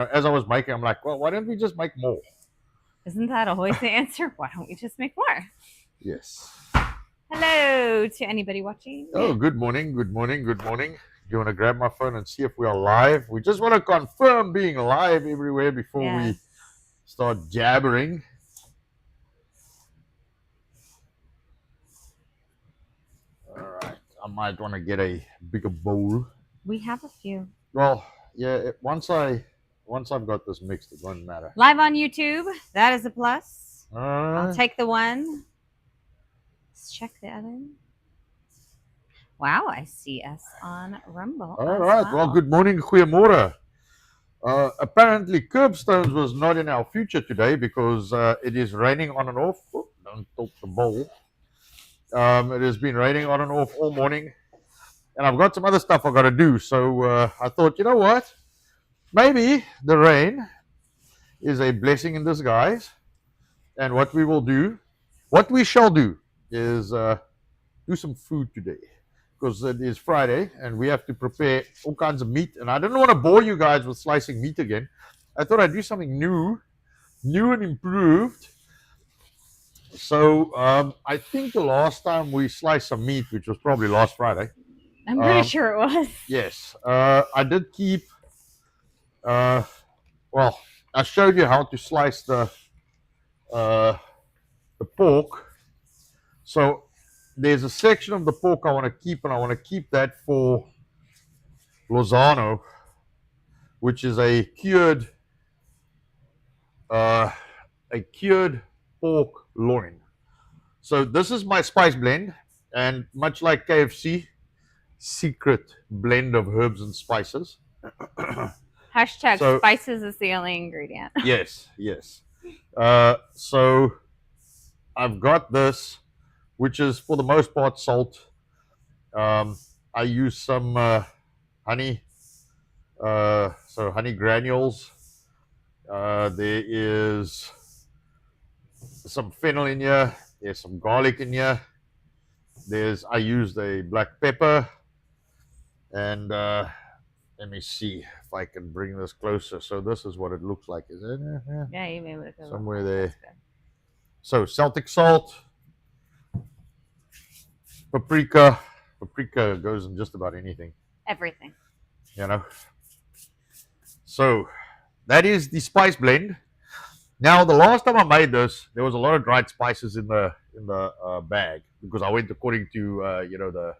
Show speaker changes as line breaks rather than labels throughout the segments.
as I was making, I'm like, well, why don't we just make more?
Isn't that always the answer? Why don't we just make more?
Yes.
Hello to anybody watching.
Oh, good morning, good morning, good morning. Do you want to grab my phone and see if we are live? We just want to confirm being live everywhere before we start jabbering. All right. I might want to get a bigger bowl.
We have a few.
Well, yeah, once I've got this mixed, it won't matter.
Live on YouTube. That is a plus. I'll take the one. Let's check the other. Wow, I see us on Rumble.
All right. Well, good morning, goeiemorgen. Apparently, curbstones was not in our future today because it is raining on and off. Oh, don't tilt the bowl. It has been raining on and off all morning, and I've got some other stuff I've got to do. So I thought, you know what? Maybe the rain is a blessing in disguise, and what we shall do, is do some food today. Because it is Friday and we have to prepare all kinds of meat. And I didn't want to bore you guys with slicing meat again. I thought I'd do something new and improved. So I think the last time we sliced some meat, which was probably last Friday.
I'm pretty sure it was.
Yes. I did keep, well, I showed you how to slice the pork. So there's a section of the pork I want to keep, and I want to keep that for Lozano, which is a cured pork loin. So this is my spice blend, and much like KFC, secret blend of herbs and spices.
Hashtag spices is the only ingredient.
Yes. So I've got this, which is for the most part salt. I use some honey, so honey granules. There is some fennel in here. There's some garlic in here. I used a black pepper, and let me see if I can bring this closer. So this is what it looks like, is it?
Yeah, you may look
somewhere there. So Celtic salt, paprika. Paprika goes in just about anything.
Everything.
You know. So that is the spice blend. Now, the last time I made this, there was a lot of dried spices in the bag because I went according to the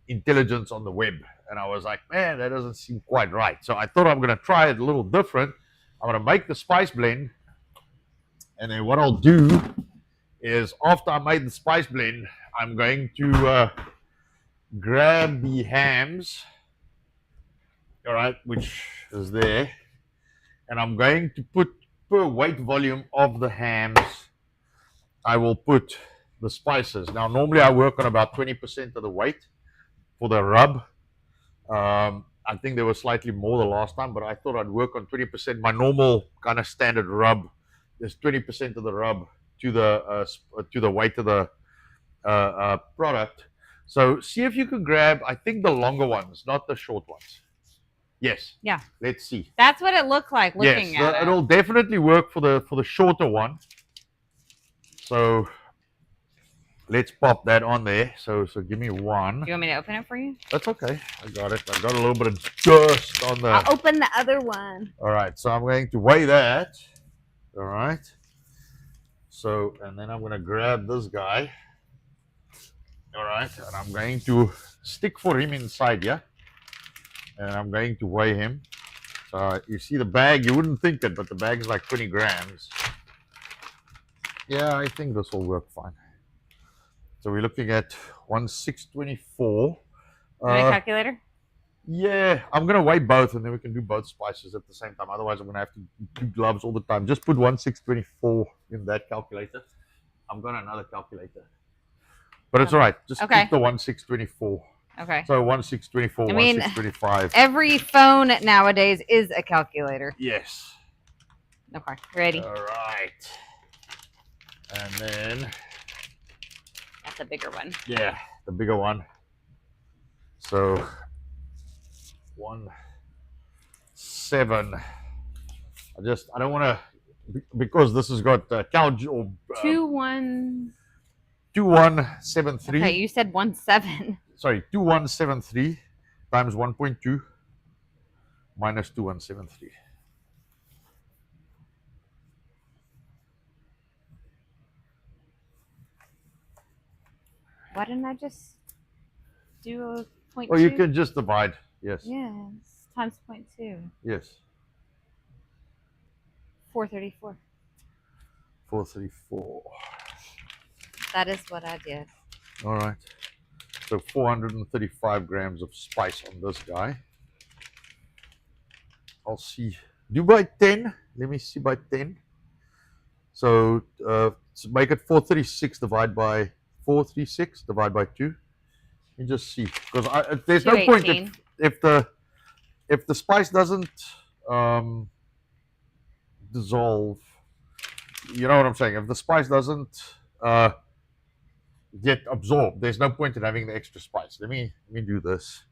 intelligence on the web, and I was like, man, that doesn't seem quite right. So I thought I'm going to try it a little different. I'm going to make the spice blend, and then what I'll do is after I made the spice blend, I'm going to grab the hams, all right, which is there, and I'm going to put per weight volume of the hams, I will put the spices. Now, normally I work on about 20% of the weight for the rub. I think there was slightly more the last time, but I thought I'd work on 20%. My normal kind of standard rub is 20% of the rub to the weight of the product. So see if you can grab, I think, the longer ones, not the short ones. Yes.
Yeah.
Let's see.
That's what it looked like looking at it.
It'll definitely work for the shorter one. So let's pop that on there. So give me one.
Do you want me to open it for you?
That's okay. I got it. I got a little bit of dust on the.
I'll open the other one.
All right. So I'm going to weigh that. All right. So, and then I'm going to grab this guy. All right. And I'm going to stick for him inside here. And I'm going to weigh him. So you see the bag, you wouldn't think it, but the bag is like 20 grams. Yeah, I think this will work fine. So we're looking at 1,624.
A calculator?
Yeah, I'm going to weigh both, and then we can do both spices at the same time. Otherwise, I'm going to have to do gloves all the time. Just put 1,624 in that calculator. I've got another calculator. But it's all right. Just keep the 1,624.
Okay.
So 1,624, 1,625.
Every phone nowadays is a calculator.
Yes.
Okay, ready.
All right. And then.
That's a bigger one.
Yeah, the bigger one. So 7. I don't want to, because this has got couch or 2173.
Okay, you said 17.
Sorry, 2173 times 1.2 minus 2173.
Why didn't I just do a 0.2?
Or you can just divide. Yes.
Yes, times 0.2.
Yes.
434.
434.
That is what I did.
All right. So 435 grams of spice on this guy. I'll see. Do by 10. Let me see by 10. So make it 436 divide by 436 divide by 2. You just see, because there's no point if the spice doesn't dissolve. You know what I'm saying? If the spice doesn't get absorbed, there's no point in having the extra spice. Let me do this.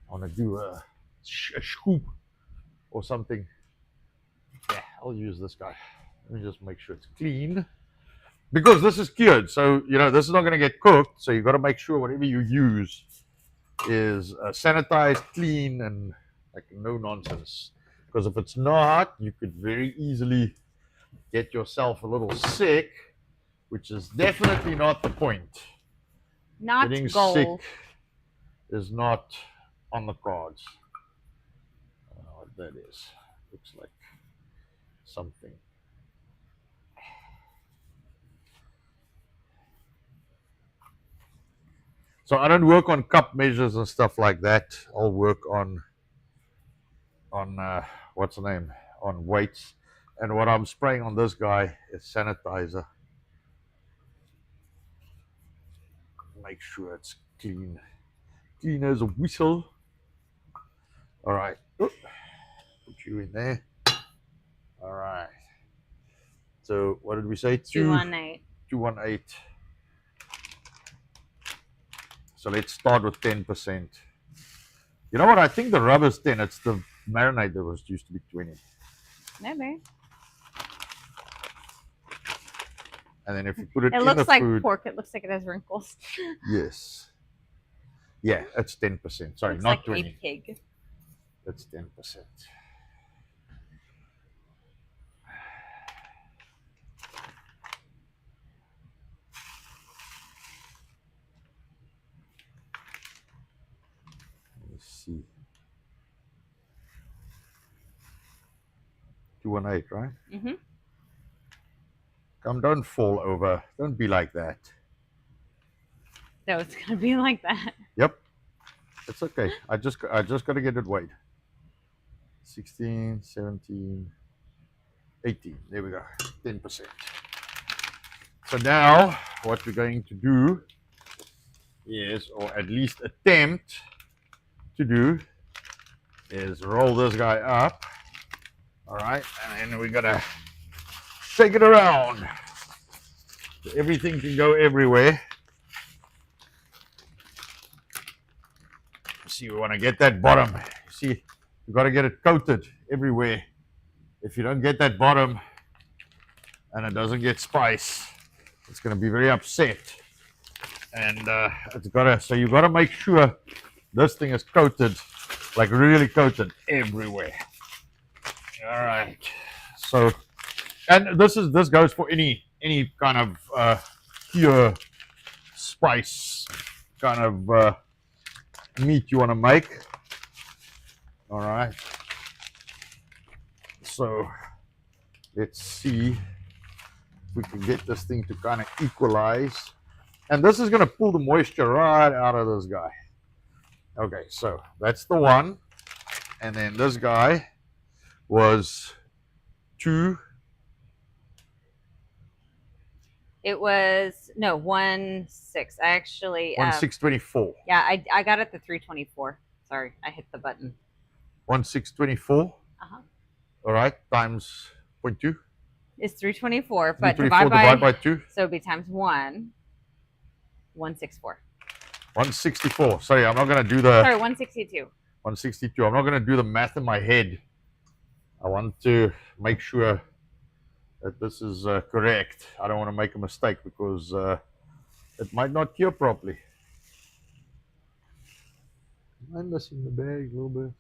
I want to do a scoop or something. Yeah, I'll use this guy. Let me just make sure it's clean, because this is cured, so this is not going to get cooked. So you got to make sure whatever you use is sanitized, clean, and like no nonsense. Because if it's not, you could very easily get yourself a little sick, which is definitely not the point.
Not
Getting
gold.
sick is not on the cards. I don't know what that is. Looks like something. So I don't work on cup measures and stuff like that. I'll work on what's the name? On weights. And what I'm spraying on this guy is sanitizer. Make sure it's clean. Clean as a whistle. All right. Put you in there. All right. So what did we say?
218.
218. So let's start with 10%. You know what? I think the rub is 10. It's the marinade that used to be 20.
Maybe.
And then if you put it in
looks
the
like
food,
pork. It looks like it has wrinkles.
Yes. Yeah, it's 10%. Sorry,
Looks
not
like
20.
a pig.
It's 10%. Let's see. 218, right?
Mm-hmm.
Come, don't fall over. Don't be like that.
So it's gonna be like that.
Yep. It's okay. I just got to get it weighed. 16, 17, 18. There we go. 10%. So now what we're going to do is, or at least attempt to do, is roll this guy up. All right. And then we're going to shake it around. So everything can go everywhere. See, we want to get that bottom. See, you got to get it coated everywhere. If you don't get that bottom and it doesn't get spice, it's going to be very upset. And it's got to, so you got to make sure this thing is coated, like really coated everywhere. All right. So, and this goes for any kind of pure spice kind of meat you want to make. All right. So let's see if we can get this thing to kind of equalize. And this is going to pull the moisture right out of this guy. Okay, so that's the one. And then this guy was 2.
It was 1.6. I actually
1.624.
Yeah, I got it to 324. Sorry, I hit the button.
1.624. All right, times 0.2.
It's 324, but
324
divide
by 2.
So it'd be times 1. 164.
164. Sorry, I'm not going to do the.
Sorry, 162.
162. I'm not going to do the math in my head I want to make sure that this is correct. I don't want to make a mistake because it might not cure properly. Am I missing the bag a little bit?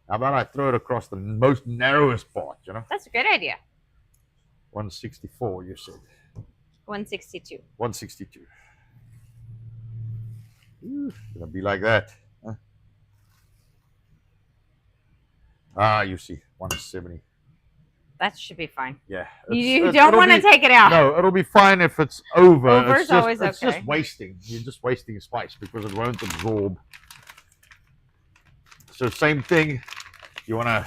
How about I throw it across the most narrowest part,
That's a good idea.
164, you said.
162.
162. Gonna be like that. Huh? You see, 170.
That should be fine.
Yeah.
You don't want to take it out.
No, it'll be fine if it's over.
Over's always
it's
okay.
just wasting. You're just wasting spice because it won't absorb. So same thing. You want to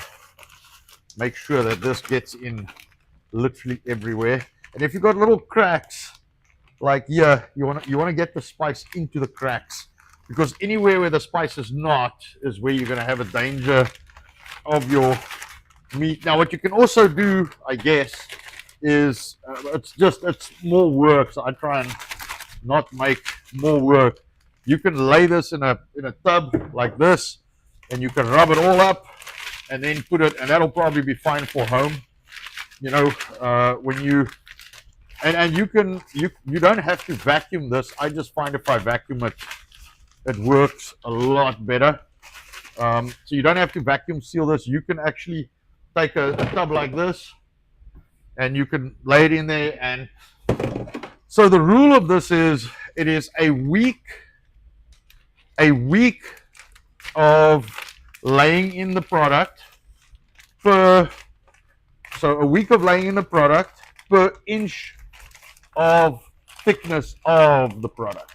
make sure that this gets in literally everywhere. And if you've got little cracks, like here, you want to get the spice into the cracks, because anywhere where the spice is not is where you're going to have a danger of your meat. Now, what you can also do, I guess, is it's more work. So I try and not make more work. You can lay this in a tub like this, and you can rub it all up, and then put it, and that'll probably be fine for home. When you and you don't have to vacuum this. I just find if I vacuum it, it works a lot better. So you don't have to vacuum seal this. You can actually take a tub like this, and you can lay it in there. And so the rule of this is it is a week of laying in the product a week of laying in the product per inch of thickness of the product.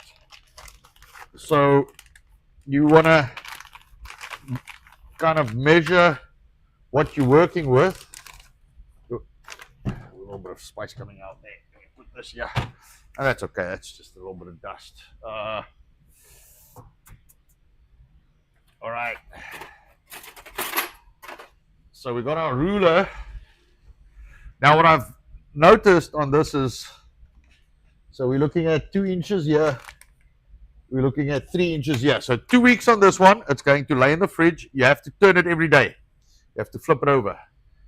So you want to kind of measure what you're working with. A little bit of spice coming out there. Let me put this here. And that's okay. That's just a little bit of dust. All right. So we got our ruler. Now what I've noticed on this is, so we're looking at 2 inches here. We're looking at 3 inches here. So 2 weeks on this one. It's going to lay in the fridge. You have to turn it every day. You have to flip it over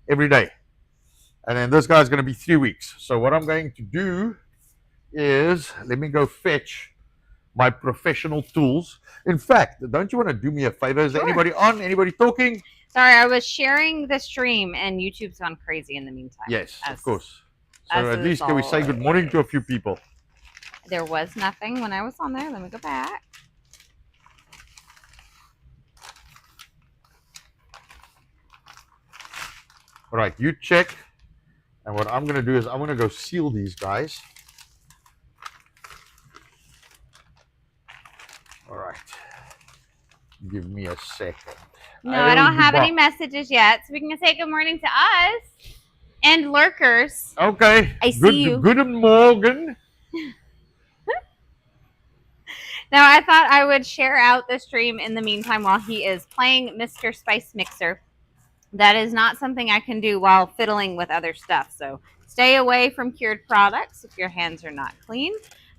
every day. And then this guy's going to be 3 weeks. So what I'm going to do is, let me go fetch my professional tools. In fact, don't you want to do me a favor? Is there anybody on? Anybody talking?
Sorry, I was sharing the stream and YouTube's gone crazy in the meantime.
Yes, of course. So at least can we say good morning to a few people?
There was nothing when I was on there. Let me go back.
All right, you check. And what I'm going to do is I'm going to go seal these guys. All right. Give me a second.
No, I don't have any messages yet, so we can say good morning to us and lurkers.
Okay.
I see you.
Good morning.
Now, I thought I would share out the stream in the meantime while he is playing Mr. Spice Mixer. That is not something I can do while fiddling with other stuff. So stay away from cured products if your hands are not clean.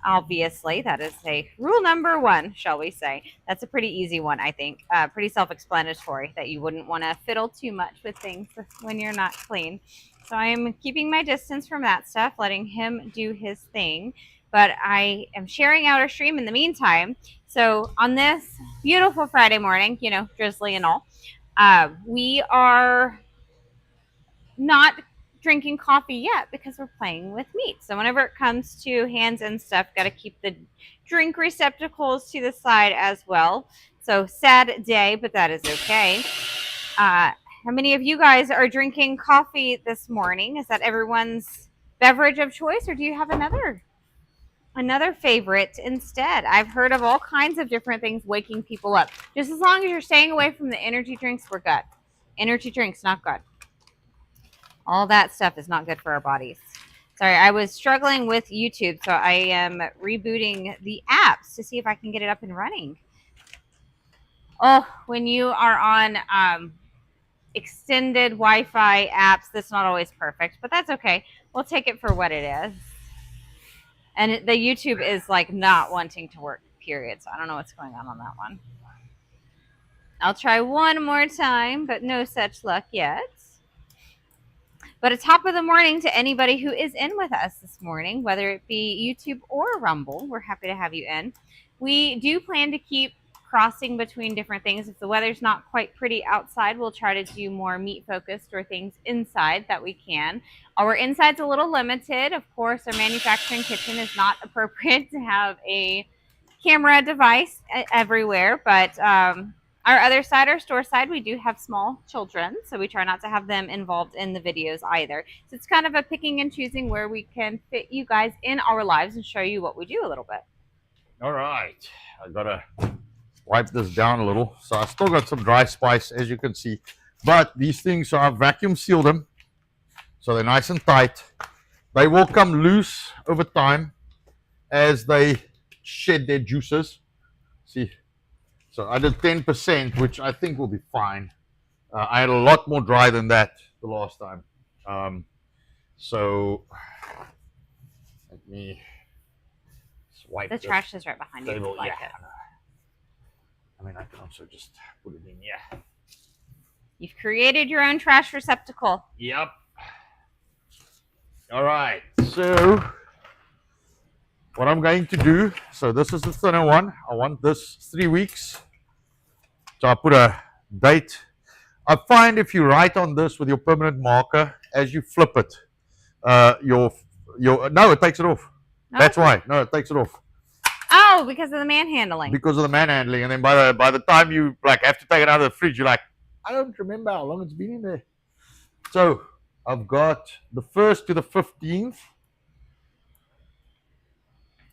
Obviously, that is a rule number 1, shall we say. That's a pretty easy one, I think. Pretty self-explanatory that you wouldn't want to fiddle too much with things when you're not clean. So I am keeping my distance from that stuff, letting him do his thing. But I am sharing out our stream in the meantime. So on this beautiful Friday morning, drizzly and all, we are not drinking coffee yet because we're playing with meat. So whenever it comes to hands and stuff, got to keep the drink receptacles to the side as well. So sad day, but that is okay. How many of you guys are drinking coffee this morning? Is that everyone's beverage of choice, or do you have another favorite instead? I've heard of all kinds of different things waking people up. Just as long as you're staying away from the energy drinks, we're good. Energy drinks, not good. All that stuff is not good for our bodies. Sorry, I was struggling with YouTube, so I am rebooting the apps to see if I can get it up and running. Oh, when you are on extended Wi-Fi apps, that's not always perfect, but that's okay. We'll take it for what it is. And the YouTube is like not wanting to work, period. So I don't know what's going on that one. I'll try one more time, but no such luck yet. But a top of the morning to anybody who is in with us this morning, whether it be YouTube or Rumble. We're happy to have you in. We do plan to keep crossing between different things. If the weather's not quite pretty outside, we'll try to do more meat focused or things inside that we can. Our inside's a little limited. Of course, our manufacturing kitchen is not appropriate to have a camera device everywhere, but our other side, our store side, we do have small children, so we try not to have them involved in the videos either. So it's kind of a picking and choosing where we can fit you guys in our lives and show you what we do a little bit.
All right, I gotta wipe this down a little. So I still got some dry spice, as you can see, but these things, so I've vacuum sealed them, so they're nice and tight. They will come loose over time as they shed their juices. See, so I did 10%, which I think will be fine. I had a lot more dry than that the last time. So let me swipe
the trash is right behind you.
Like
yeah.
I mean, I can also just put it in here.
You've created your own trash receptacle.
Yep. All right. So what I'm going to do, so this is the thinner one. I want this 3 weeks. So I put a date. I find if you write on this with your permanent marker, as you flip it, no, it takes it off.
No?
That's why. No, it takes it off.
Oh, because of the manhandling.
Because of the manhandling, and then by the time you like have to take it out of the fridge, you're like, I don't remember how long it's been in there. So I've got the 1st to the 15th,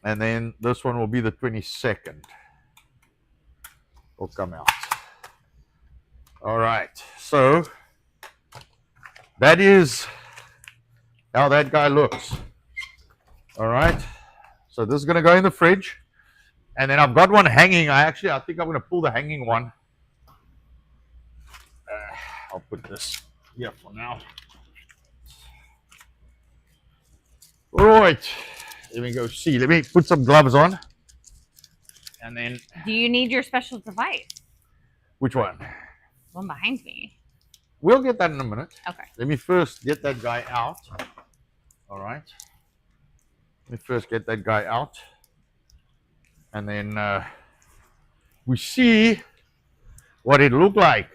and then this one will be the 22nd. Will come out. All right, so that is how that guy looks. All right, so this is going to go in the fridge. And then I've got one hanging. I think I'm going to pull the hanging one. I'll put this here for now. All right, let me go see. Let me put some gloves on. And then.
Do you need your special device?
Which one?
One behind me.
We'll get that in a minute.
Okay.
Let me first get that guy out. All right. Let me first get that guy out. And then we see what it looked like.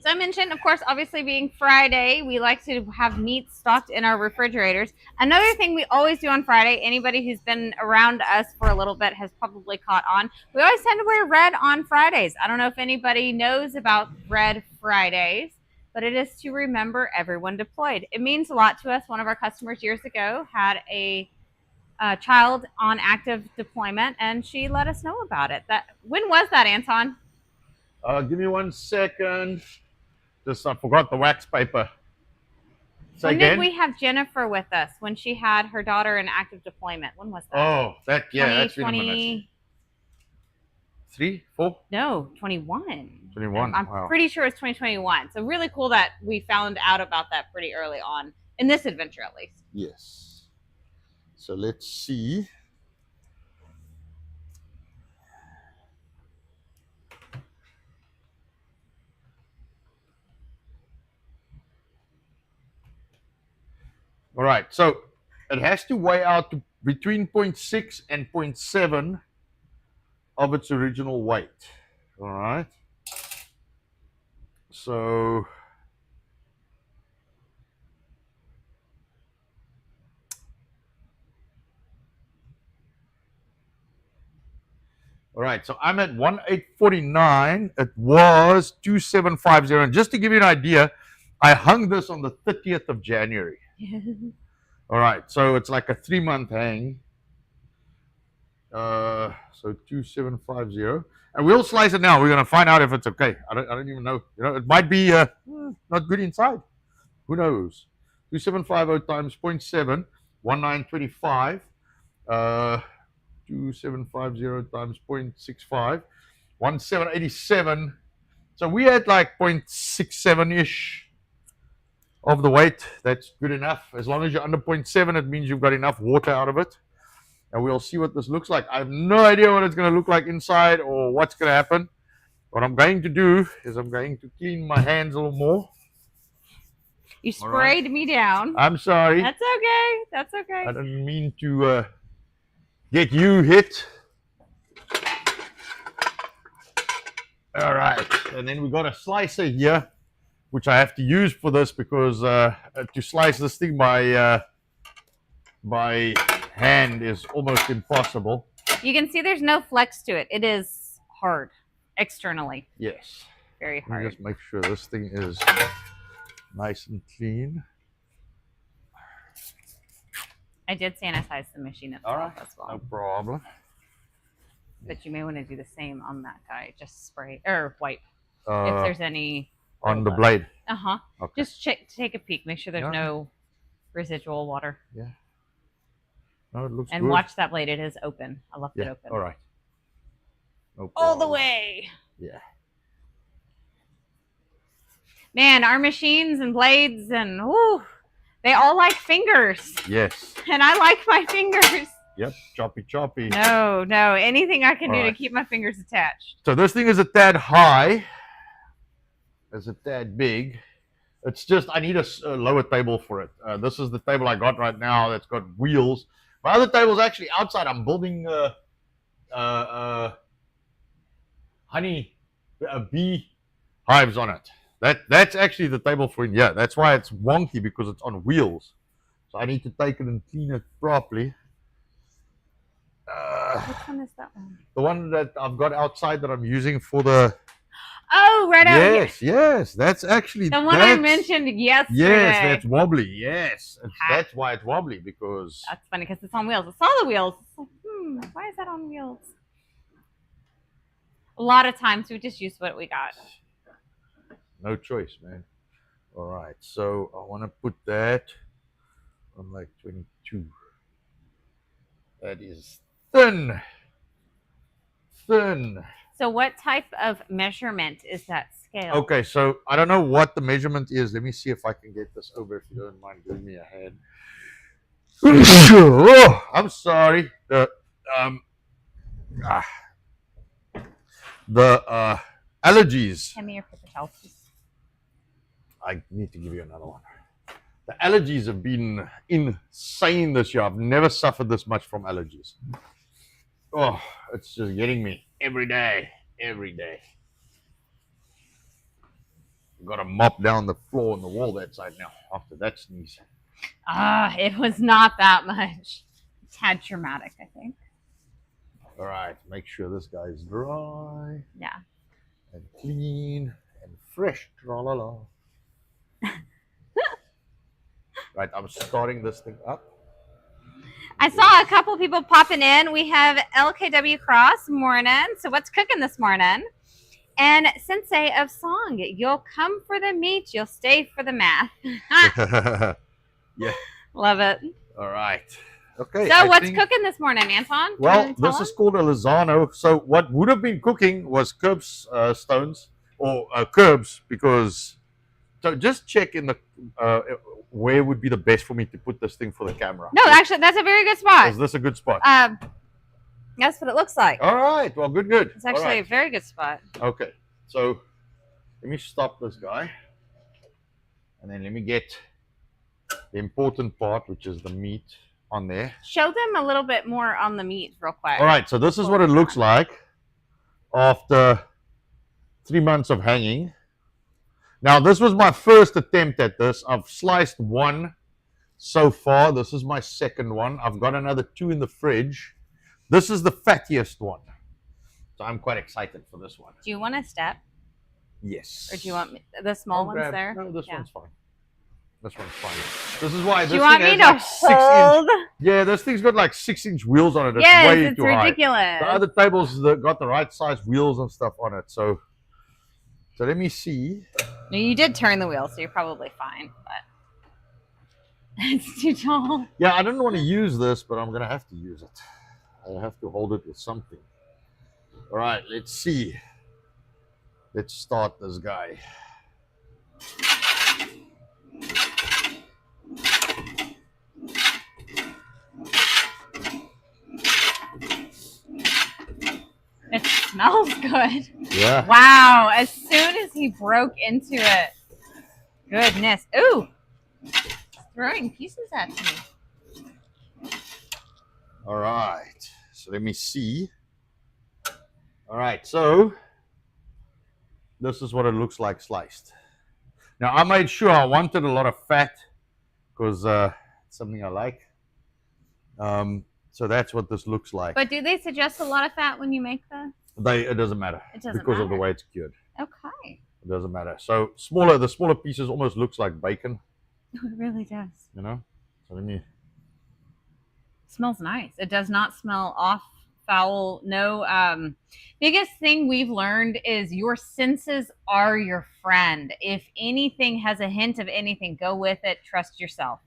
So I mentioned, of course, obviously being Friday, we like to have meat stocked in our refrigerators. Another thing we always do on Friday, anybody who's been around us for a little bit has probably caught on. We always tend to wear red on Fridays. I don't know if anybody knows about Red Fridays, but it is to remember everyone deployed. It means a lot to us. One of our customers years ago had a child on active deployment, and she let us know about it. When was that, Anton?
Give me 1 second. Just I forgot the wax paper.
When did we have Jennifer with us when she had her daughter in active deployment? When was that?
Oh, that's been a minute. 3, 4?
No, 21.
21.
I'm pretty sure it's 2021. So really cool that we found out about that pretty early on in this adventure, at least.
Yes. So let's see. All right, so it has to weigh out to between 0.6 and 0.7 of its original weight. All right. So all right, so I'm at 1849. It was 2750. And just to give you an idea, I hung this on the 30th of January. All right, so it's like a 3-month hang. So 2750, and we'll slice it now. We're gonna find out if it's okay. I don't even know. You know, it might be not good inside. Who knows? 2750 times 0.7, 1925. 2750 times 0.65, 1787. So we had like 0.67-ish of the weight. That's good enough. As long as you're under 0.7, it means you've got enough water out of it. and we'll see what this looks like. I have no idea what it's going to look like inside or what's going to happen. What I'm going to do is I'm going to clean my hands a little more.
You sprayed me down.
I'm sorry.
That's okay. That's okay.
I didn't mean to get you hit. All right, and then we got a slicer here, which I have to use for this because to slice this thing by hand is almost impossible.
You can see there's no flex to it. It is hard externally.
Yes.
Very
Let me
hard.
just make sure this thing is nice and clean.
I did sanitize the machine itself as well.
No problem.
But you may want to do the same on that guy. Just spray or wipe if
Uh,
there's any
on the blade.
Uh-huh.
Okay.
Just take a peek. Make sure there's no residual water.
Yeah. No, it looks
And
good.
watch that blade. It is open. I left it open.
All right. No
All the
problem.
way.
Yeah.
Man, our machines and blades and whoo, they all like fingers.
Yes.
And I like my fingers.
Yep. Choppy.
No. Anything I can do to
Alright.
keep my fingers attached.
So this thing is a tad high. It's a tad big. It's just I need a lower table for it. This is the table I got right now that's got wheels. My other table's actually outside. I'm building bee hives on it. That's actually the table for it. Yeah, that's why it's wonky because it's on wheels. So I need to take it and clean it properly.
Which one is that one?
The one that I've got outside that I'm using for the
Oh, right out here.
yes, that's actually
The one I mentioned yesterday.
Yes, that's wobbly. Yes, that's why it's wobbly because
That's funny because it's on wheels. I saw the wheels. It's like, why is that on wheels? A lot of times we just use what we got.
no choice, man. All right, so I want to put that on like 22. That is thin.
So what type of measurement is that scale?
Okay, so I don't know what the measurement is. Let me see if I can get this over if you don't mind giving me a hand. Oh, I'm sorry. The allergies.
Hand me your paper towel, please.
I need to give you another one. The allergies have been insane this year. I've never suffered this much from allergies. Oh, it's just getting me every day. I've got to mop down the floor and the wall that side now after that sneeze.
It was not that much. A tad traumatic, I think.
All right, make sure this guy is dry.
Yeah.
And clean and fresh. Tra-la-la. Right, I'm starting this thing up.
I saw a couple people popping in. We have LKW Cross morning. So what's cooking this morning? And Sensei of Song. You'll come for the meat. You'll stay for the math.
Yeah.
Love it.
All right. Okay.
So what's cooking this morning, Anton?
Well, this is called a Lozano. So what would have been cooking was curbs stones or curbs because. So just check in the where would be the best for me to put this thing for the camera.
No, actually, that's a very good spot.
Is this a good spot?
That's what it looks like.
All right. Well, good.
It's actually a very good spot.
Okay. So let me stop this guy. And then let me get the important part, which is the meat on there.
Show them a little bit more on the meat real quick.
All right. So this is what it looks like after 3 months of hanging. Now, this was my first attempt at this. I've sliced one so far. This is my second one. I've got another 2 in the fridge. This is the fattiest one. So I'm quite excited for this one.
Do you want a step?
Yes.
Or do you want the small ones there?
No, this one's fine. This one's fine. This is why
Do
this
you want
thing
me
has
to
like 6
hold?
inch. Yeah, this thing's got like 6-inch wheels on it. It's
Yes,
way
it's
too high.
ridiculous.
The other tables got the right size wheels and stuff on it. So let me see.
No, you did turn the wheel, so you're probably fine, but it's too tall.
Yeah, I didn't want to use this, but I'm going to have to use it. I have to hold it with something. All right, let's see. Let's start this guy.
smells good.
Yeah.
Wow. As soon as he broke into it. Goodness. Ooh. Throwing pieces at me.
All right. So let me see. All right. So this is what it looks like sliced. Now I made sure I wanted a lot of fat because it's something I like. So that's what this looks like.
But do they suggest a lot of fat when you make the?
It doesn't matter.
It doesn't
because of the
matter.
way it's cured.
Okay.
It doesn't matter. So the smaller pieces almost looks like bacon.
It really does.
You know. So let me.
Smells nice. It does not smell off, foul. No. Biggest thing we've learned is your senses are your friend. If anything has a hint of anything, go with it. Trust yourself.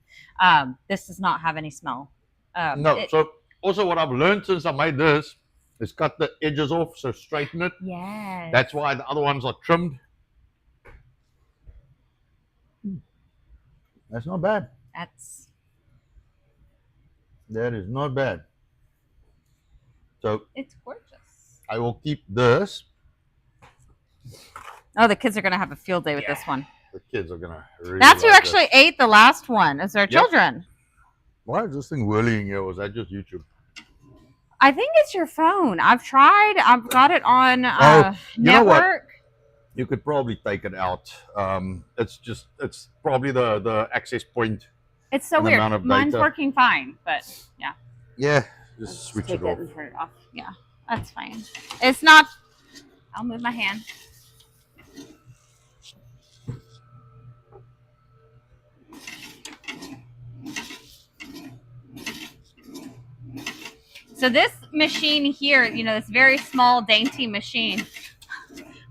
This does not have any smell.
No. So also what I've learned since I made this is cut the edges off, so straighten it.
Yes.
That's why the other ones are trimmed. That's not bad. That is not bad. So
It's gorgeous.
I will keep this.
Oh, the kids are gonna have a field day with this one.
The kids are gonna really
That's who
like
actually
this.
ate the last one. Is their
Yep.
children?
Why is this thing whirling here? Was that just YouTube?
I think it's your phone. I've tried. I've got it on
you know what?
network.
You could probably take it out. It's probably the access point.
It's so
and the
weird.
amount of
Mine's
data.
working fine, but yeah.
Yeah,
Let's
just switch
take
it off.
and turn it off. Yeah, that's fine. It's not. I'll move my hand. So this machine here, this very small, dainty machine,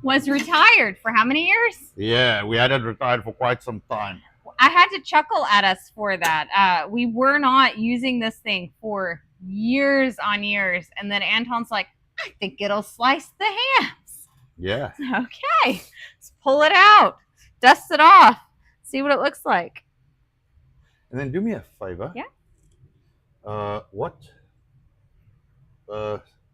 was retired for how many years?
Yeah, we had it retired for quite some time.
I had to chuckle at us for that. We were not using this thing for years on years. And then Anton's like, I think it'll slice the hams.
Yeah.
Okay, let's pull it out, dust it off, see what it looks like.
And then do me a favor.
Yeah.
What?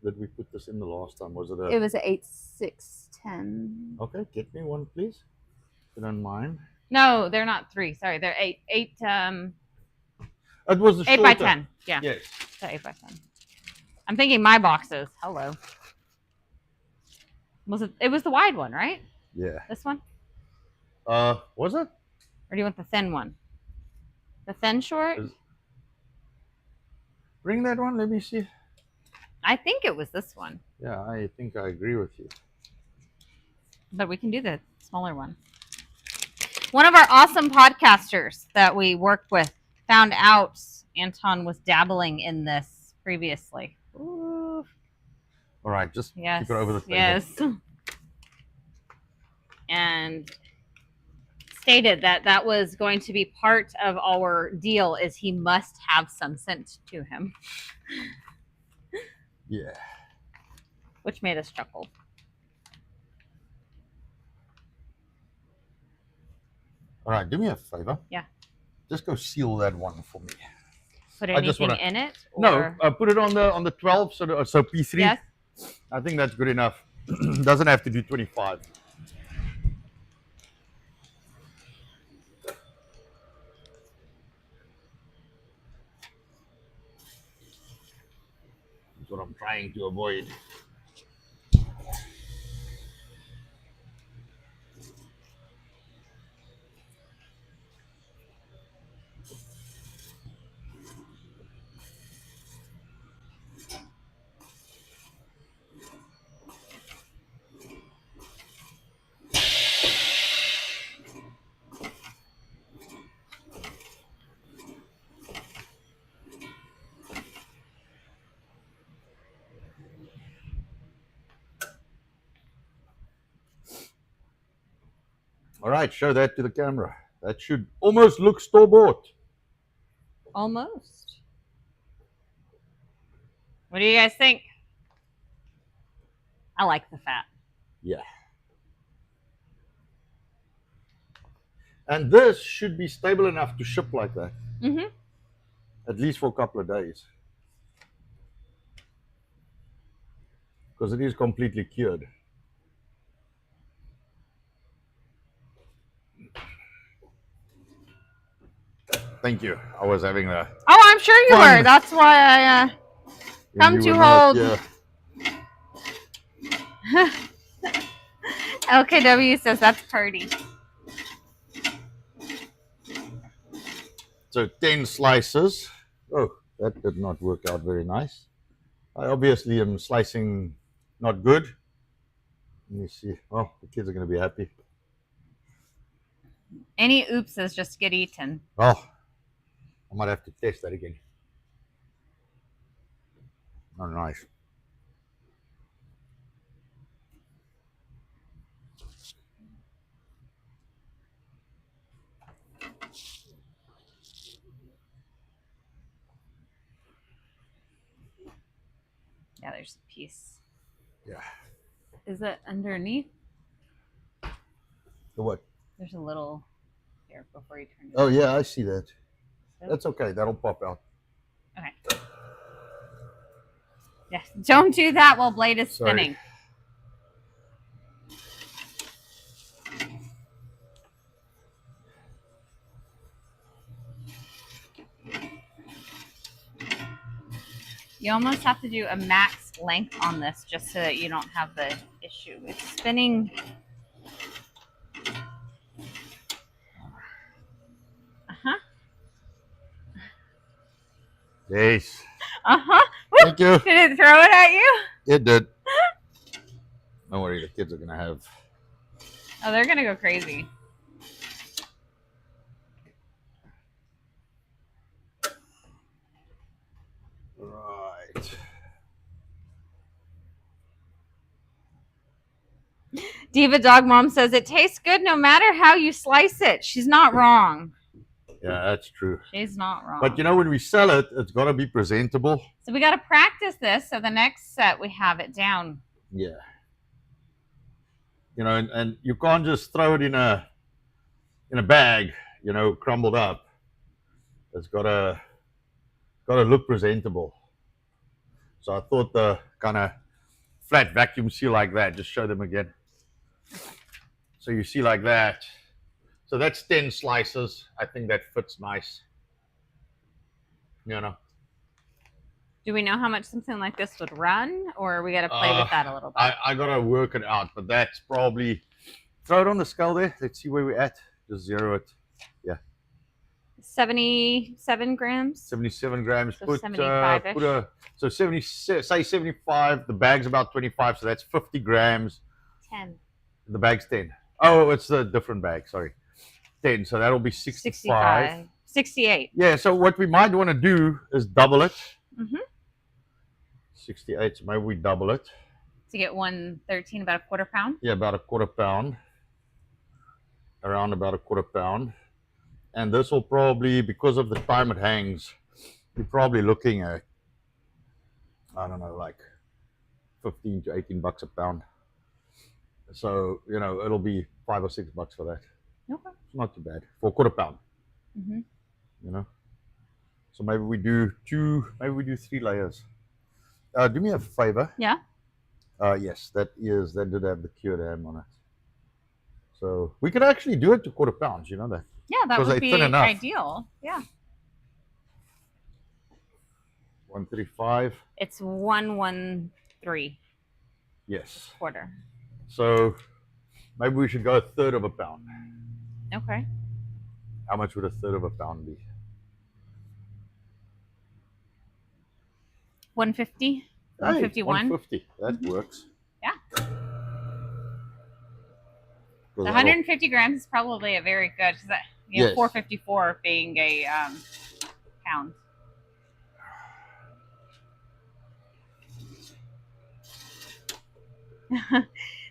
Did we put this in the last time? Was it a?
It was a 8, 6, 10.
Okay, get me one, please. If you don't mind.
No, they're not 3. Sorry, they're 8. 8.
It was the
8 by
shorter.
10. Yeah.
Yes.
So 8 by 10. I'm thinking my boxes. Hello. Was it? It was the wide one, right?
Yeah.
This one?
Was it?
Or do you want the thin one? The thin short?
Bring that one. Let me see.
I think it was this one,
Yeah, I think I agree with you.
but we can do the smaller one. One of our awesome podcasters that we worked with found out Anton was dabbling in this previously. Ooh.
All right, just
Yes.
keep it over the table.
Yes. And stated that was going to be part of our deal is he must have some scent to him,
Yeah.
which made us chuckle.
All right, do me a favor.
Yeah.
Just go seal that one for me.
Put
I just
anything
wanna-
in it?
No,
or-
put it on the 12, so P3.
Yes.
I think that's good enough. Doesn't have to do 25. That's what I'm trying to avoid. All right, show that to the camera. That should almost look store-bought.
Almost. What do you guys think? I like the fat.
Yeah. And this should be stable enough to ship like that,
Mm-hmm.
at least for a couple of days. because it is completely cured. Thank you. I was having a
Oh, I'm sure you
fun.
were. That's why I
when
come
you
to
were not
hold.
here.
LKW says that's Purdy.
So 10 slices. Oh, that did not work out very nice. I obviously am slicing not good. Let me see. Oh, the kids are going to be happy.
Any oopses just get eaten.
Oh, I might have to test that again. Oh, nice.
Yeah, there's a piece.
Yeah.
Is it underneath?
The what?
There's a little here before you turn it.
Oh, yeah, I see that.
So,
That's okay. That'll pop out.
okay. Yes. Don't do that while blade is
Sorry.
spinning. You almost have to do a max length on this just so that you don't have the issue. It's spinning. Uh-huh.
Yes.
Uh-huh.
Thank you.
Did it throw it at you?
It did. Don't worry, the kids are going to have.
Oh, they're going to go crazy.
Right.
Diva Dog Mom says it tastes good no matter how you slice it. She's not wrong.
Yeah, that's true.
She's not wrong.
But you know, when we sell it, it's got to be presentable.
So we got to practice this so the next set we have it down.
Yeah. You know, and you can't just throw it in a bag, you know, crumbled up. It's got to look presentable. So I thought the kind of flat vacuum seal like that, just show them again. So you see like that. So that's 10 slices. I think that fits nice. You know.
Do we know how much something like this would run, or we got to play with that a little bit?
I got to work it out, but that's probably, throw it on the scale there. Let's see where we're at. Just zero it. Yeah.
77 grams.
77 grams.
So
Put
75-ish.
So 70, say 75. The bag's about 25, so that's 50 grams.
10.
The bag's 10. Oh, it's a different bag. Sorry. 10. So that'll be 65.
68.
Yeah. So what we might want to do is double it.
Mm-hmm.
68. So maybe we double it.
To get 113, about a quarter pound.
Yeah, about a quarter pound. Around about a quarter pound. And this will probably, because of the time it hangs, you're probably looking at, I don't know, like 15 to 18 bucks a pound. So, you know, it'll be $5 or $6 for that.
Okay.
It's not too bad for a quarter pound.
Mm-hmm.
You know. So maybe we do 3 layers. Do me a favor.
Yeah.
Yes, that did have the cured ham on it. So we could actually do it to quarter pounds, you know that.
Yeah, that would be ideal. Yeah.
135.
It's 113.
Yes.
Quarter.
So maybe we should go a third of a pound.
Okay.
How much would a third of a pound be?
150. 151.
150. That works.
Yeah.
The
150 grams is probably a very good, because
yes.
454 being a pound.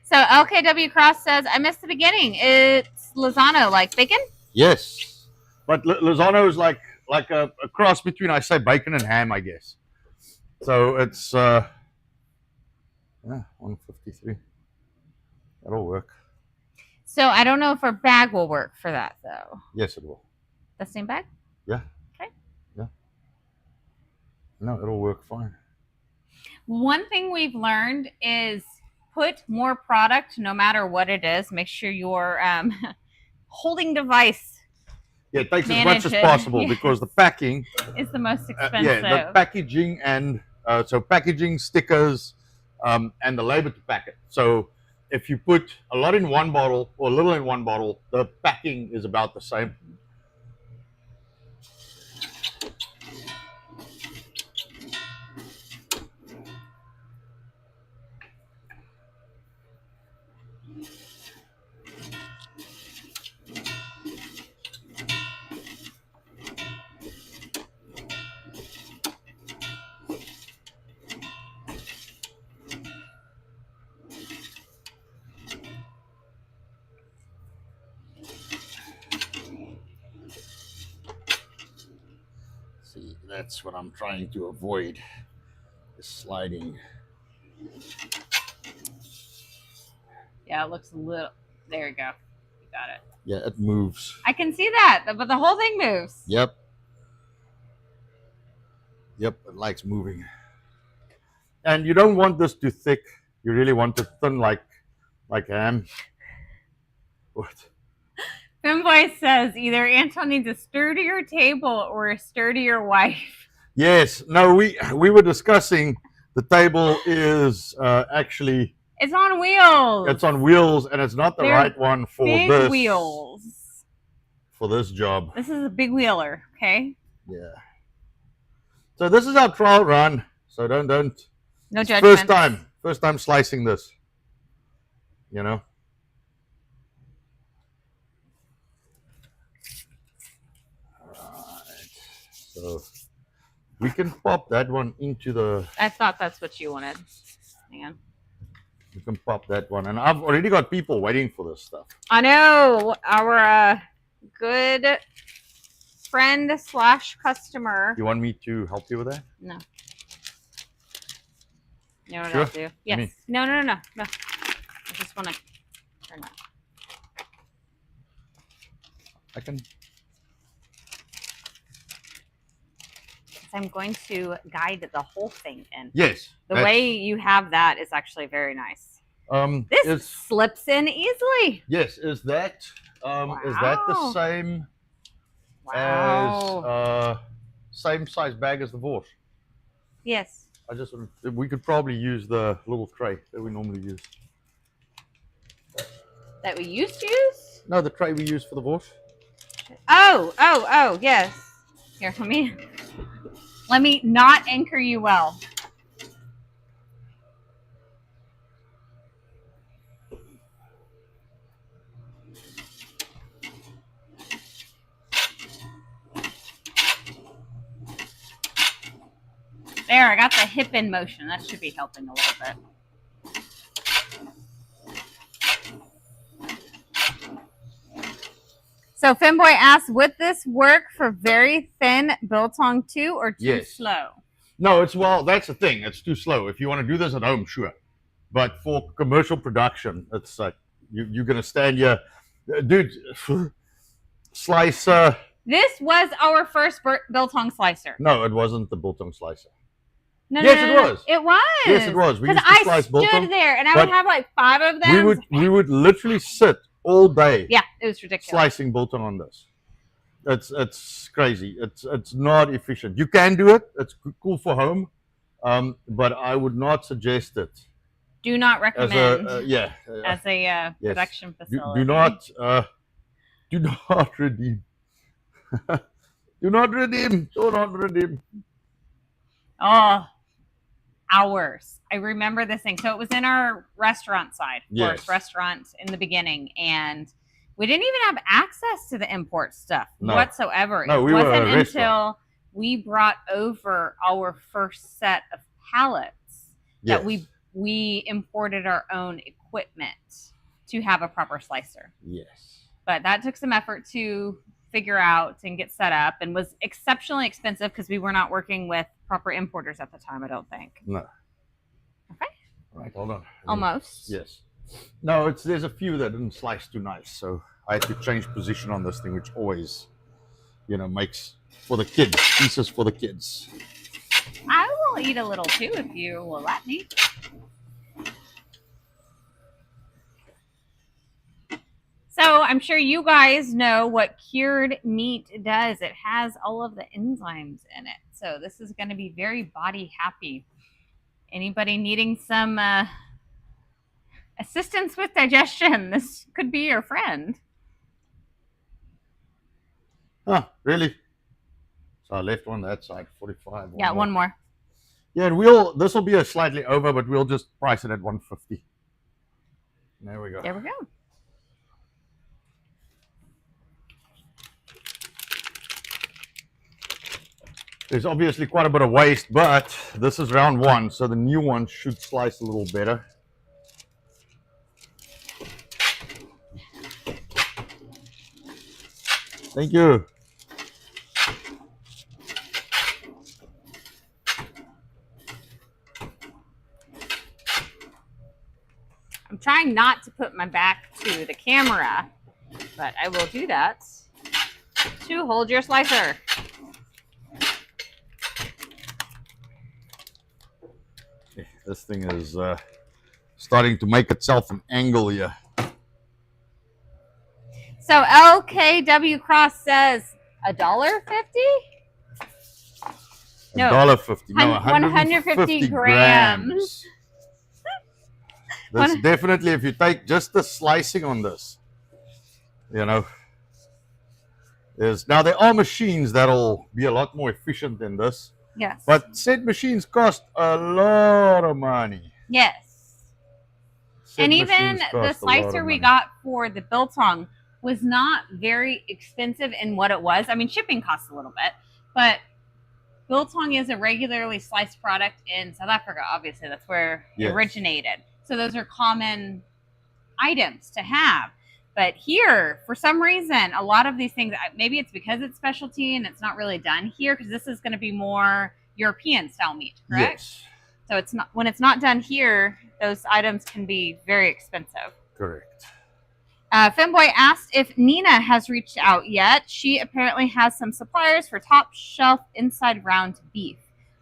So LKW Cross says, I missed the beginning. It's Lozano, like bacon?
Yes. But Lozano is like a cross between, I say, bacon and ham, I guess. So it's, 153. That'll work.
So I don't know if our bag will work for that, though.
Yes, it will.
The same bag?
Yeah.
Okay.
Yeah. No, it'll work fine.
One thing we've learned is put more product, no matter what it is. Make sure your holding device
Yeah, it takes as much as
Manage it,
possible
yes.
because the packing,
is the most expensive.
yeah, the packaging and so packaging, stickers, and the labor to pack it. So if you put a lot in one bottle or a little in one bottle, the packing is about the same. See, that's what I'm trying to avoid, is sliding.
Yeah, it looks a little. There you go. You got it.
Yeah, it moves.
I can see that, but the whole thing moves.
Yep. Yep, it likes moving. And you don't want this too thick. You really want it thin like ham. What?
Femboy says either Anton needs a sturdier table or a sturdier wife.
Yes. No, we were discussing the table is actually
It's on wheels.
it's on wheels and it's not the
They're
right one for
big
this
wheels.
for this job.
This is a big wheeler, okay?
Yeah. So this is our trial run. So don't
No judgment.
First time slicing this. You know. Alright. So we can pop that one into the.
I thought that's what you wanted. Hang on.
You can pop that one, and I've already got people waiting for this stuff.
I know our good friend / customer.
You want me to help you with that?
No. You know what
Sure.
I'll do? Yes.
Me.
No. I just want to turn that.
I can.
I'm going to guide the whole thing in.
Yes.
The way you have that is actually very nice. This slips in easily.
Yes. Is that the
Wow.
same
Wow.
as same size bag as the Vorsh?
Yes.
We could probably use the little tray that we normally use.
That we used to use?
No, the tray we use for the Vorsh.
Oh, yes. Here, let me not anchor you well. There, I got the hip in motion. That should be helping a little bit. So Femboy asks, would this work for very thin biltong too, or too slow?
No, that's the thing. It's too slow. If you want to do this at home, sure. But for commercial production, it's like you're gonna stand here, dude. Slice.
This was our first biltong slicer.
No, it wasn't the biltong slicer.
No,
Yes,
no,
it
no,
was.
It was.
Yes, it was. We used to
Because I
slice
stood
biltong,
there and I would
but
have like 5 of them.
We would literally sit all day.
Yeah, it was ridiculous.
Slicing biltong on this. It's crazy. It's not efficient. You can do it. It's cool for home, but I would not suggest it.
Do not recommend
as
a production facility.
Do not redeem. Do not redeem. Do not redeem.
Oh, hours. I remember this thing. So it was in our restaurant side, of course, restaurant in the beginning, and we didn't even have access to the import stuff whatsoever.
No,
it wasn't until we brought over our first set of pallets that we imported our own equipment to have a proper slicer.
Yes.
But that took some effort to figure out and get set up, and was exceptionally expensive because we were not working with proper importers at the time, I don't think.
No.
Okay.
All right, hold on.
Almost.
Yes. No, there's a few that didn't slice too nice, so I had to change position on this thing, which always, makes for the kids, pieces for the kids.
I I'll eat a little too if you will let me. So I'm sure you guys know what cured meat does. It has all of the enzymes in it. So this is going to be very body happy. Anybody needing some assistance with digestion, this could be your friend.
Huh, really? So I left one that side, 45.
Yeah, one more.
Yeah, and this will be a slightly over, but we'll just price it at 150. There we go.
There we go.
There's obviously quite a bit of waste, but this is round one, so the new one should slice a little better. Thank you.
I'm trying not to put my back to the camera, but I will do that to hold your slicer.
This thing is starting to make itself an angle here.
So LKW Cross says $1.50? No,
$1.50. No,
150 grams.
That's definitely, if you take just the slicing on this, you know, now there are machines that'll be a lot more efficient than this.
Yes.
But said machines cost a lot of money.
Yes.
Said
and even
machines
the
cost a lot of
slicer we
money.
got for the biltong was not very expensive in what it was. I mean, shipping costs a little bit, but biltong is a regularly sliced product in South Africa. Obviously, that's where it originated. So those are common items to have. But here, for some reason, a lot of these things, maybe it's because it's specialty and it's not really done here, because this is going to be more European style meat, correct?
Yes.
So it's not, when it's not done here, those items can be very expensive.
Correct.
Femboy asked if Nina has reached out yet. She apparently has some suppliers for top shelf inside round beef.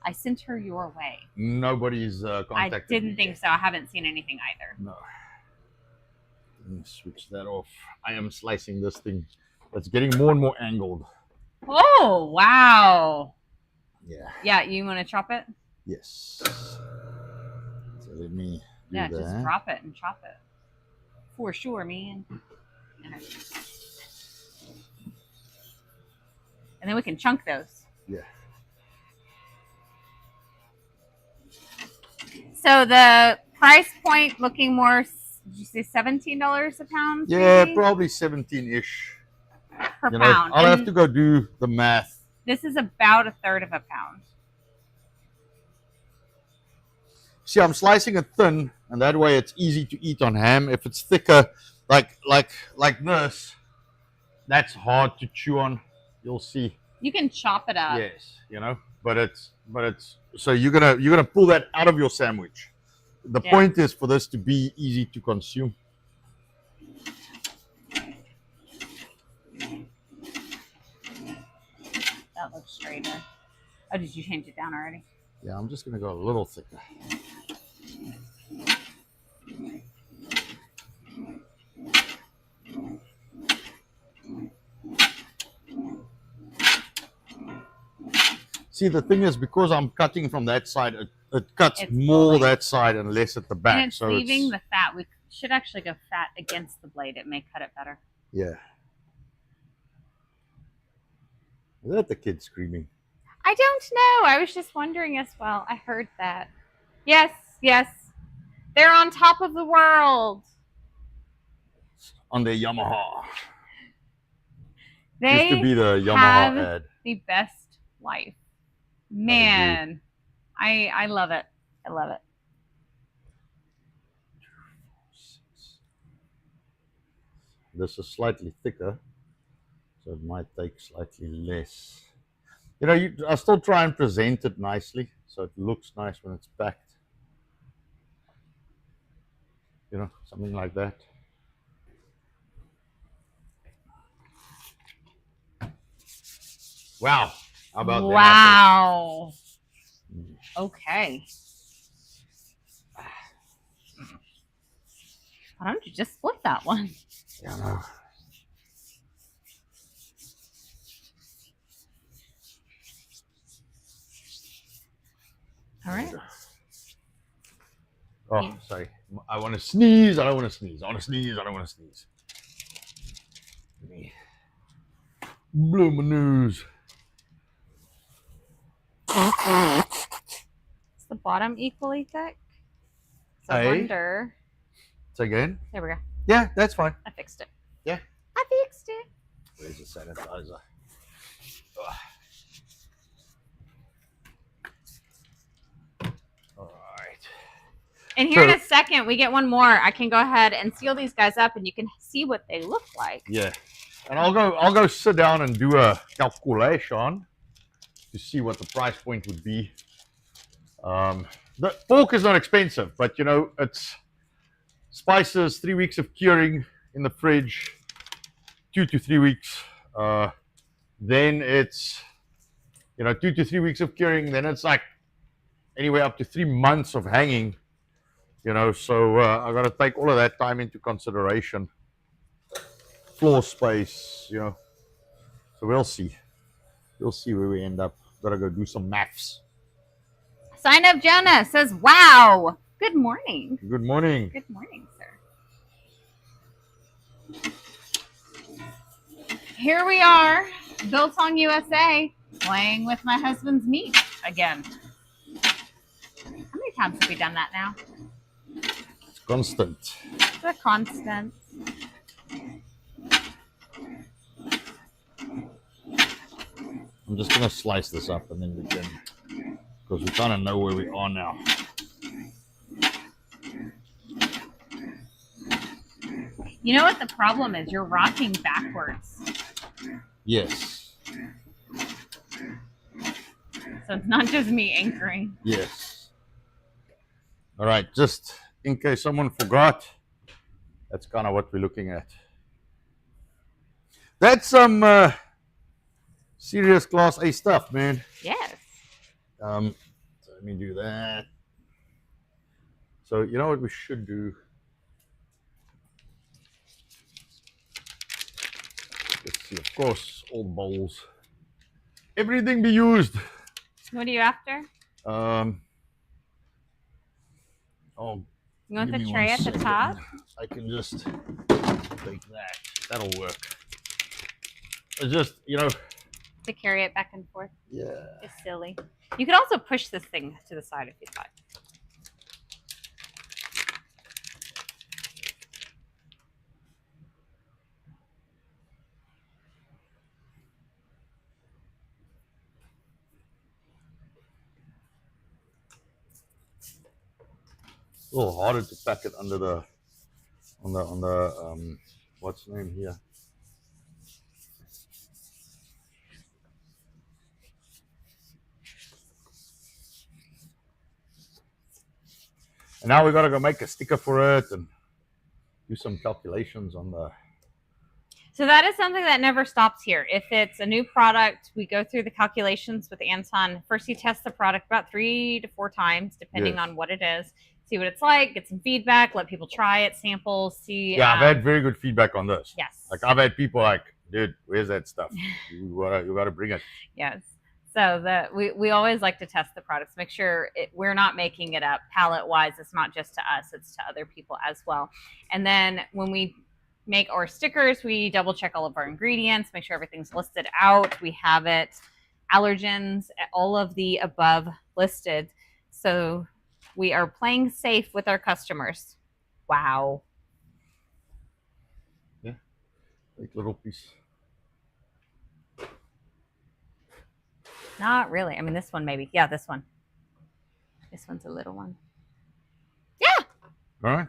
I sent her your way.
Nobody's contacted
I didn't
me
think
yet.
so. I haven't seen anything either.
No. Let me switch that off. I am slicing this thing. It's getting more and more angled.
Oh, wow.
Yeah.
Yeah, you want to chop it?
Yes. So let me do that.
Just drop it and chop it. For sure, man. Okay. And then we can chunk those.
Yeah.
So the price point looking more, did you say $17 a pound?
Yeah,
maybe?
probably 17-ish.
Per pound.
I'll have to go do the math.
This is about a third of a pound.
See, I'm slicing it thin, and that way it's easy to eat on ham. If it's thicker, like this, that's hard to chew on. You'll see.
You can chop it up.
Yes, but it's so you're gonna pull that out of your sandwich. The point is for this to be easy to consume.
That looks straighter. Oh, did you change it down already?
Yeah, I'm just gonna go a little thicker. See, the thing is, because I'm cutting from that side, it cuts more that side and less at the back.
And it's leaving the fat. We should actually go fat against the blade. It may cut it better.
Yeah. Is that the kid screaming?
I don't know. I was just wondering as well. I heard that. Yes, yes. They're on top of the world.
On their Yamaha.
They
used to be the Yamaha
have
ad.
The best life. Man, I love it. I love it.
This is slightly thicker, so it might take slightly less. I still try and present it nicely, so it looks nice when it's packed. Something like that. Wow. How about that?
Wow. Okay. Why don't you just split that one?
Yeah, no.
All right.
Oh,
Yeah.
sorry. I want to sneeze. I don't want to sneeze. I want to sneeze. I don't want to sneeze. Let me blow my nose.
Is the bottom equally thick? So
Hey.
wonder.
Say again?
There we go.
Yeah, that's fine.
I fixed it.
Yeah.
I fixed it.
Where's the sanitizer? All right.
And here in a second, we get one more. I can go ahead and seal these guys up, and you can see what they look like.
Yeah. And I'll go sit down and do a calculation to see what the price point would be. The pork is not expensive, but you know, it's spices, 3 weeks of curing in the fridge, 2 to 3 weeks. Then it's, you know, 2 to 3 weeks of curing. Then it's like anywhere up to 3 months of hanging, you know. So I got to take all of that time into consideration. Floor space, you know. So we'll see. We'll see where we end up. Got to go do some maths.
Sign of Jonah says, wow. Good morning.
Good morning.
Good morning, sir. Here we are, Biltong USA, playing with my husband's meat again. How many times have we done that now?
It's constant.
It's a constant.
I'm just going to slice this up and then we can, because we kind of know where we are now.
You know what the problem is? You're rocking backwards.
Yes.
So it's not just me anchoring.
Yes. All right, just in case someone forgot, that's kind of what we're looking at. That's some serious Class A stuff, man.
Yes.
So let me do that. So you know what we should do? Let's see, of course, old bowls. Everything be used.
What are you after?
Oh,
You want
give
the
me
tray
one
at the
second.
top?
I can just take that. That'll work. It's just, you know.
To carry it back and forth.
Yeah.
It's silly. You could also push this thing to the side if you'd like.
A little harder to pack it under the on the what's the name here? And now we gotta go make a sticker for it and do some calculations on the.
So that is something that never stops here. If it's a new product, we go through the calculations with Anton. First, he tests the product about 3 to 4 times, depending on what it is. See what it's like, get some feedback, let people try it, samples, see.
Yeah, I've had very good feedback on this.
Yes.
Like I've had people like, dude, where's that stuff? You gotta bring it.
Yes. So we always like to test the products, make sure we're not making it up palette wise. It's not just to us, it's to other people as well. And then when we make our stickers, we double check all of our ingredients, make sure everything's listed out. We have it, allergens, all of the above listed. So we are playing safe with our customers. Wow.
Yeah. Like little piece.
Not really. I mean, this one maybe. Yeah, this one. This one's a little one. Yeah.
All right.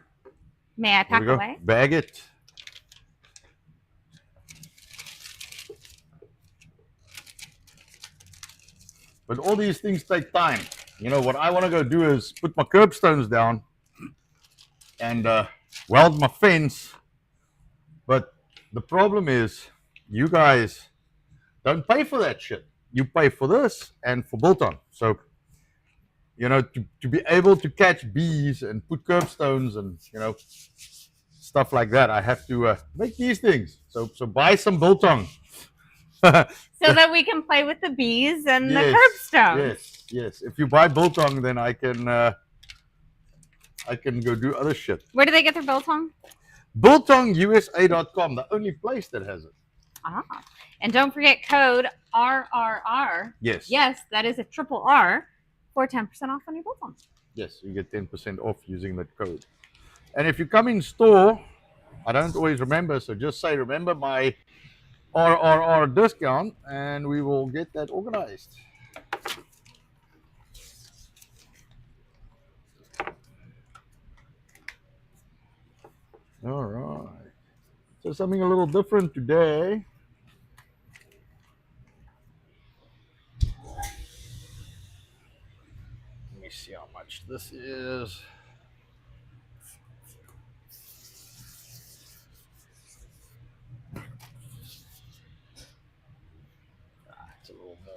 May I pack away?
Bag it. But all these things take time. You know, what I want to go do is put my curbstones down and weld my fence. But the problem is, you guys don't pay for that shit. You pay for this and for bolt-on. So you know, to be able to catch bees and put curbstones and, you know, stuff like that, I have to make these things. So buy some biltong.
So that we can play with the bees and the
Yes,
curbstones.
yes. If you buy biltong, then I can go do other shit.
Where do they get their biltong?
BiltongUSA.com, the only place that has it.
Ah. And don't forget code RRR.
Yes.
Yes, that is a triple R for 10% off on your biltong.
Yes, you get 10% off using that code. And if you come in store, I don't always remember, so just say, remember my RRR discount, and we will get that organized. All right. So something a little different today. Let me see how much this is. It's a little more.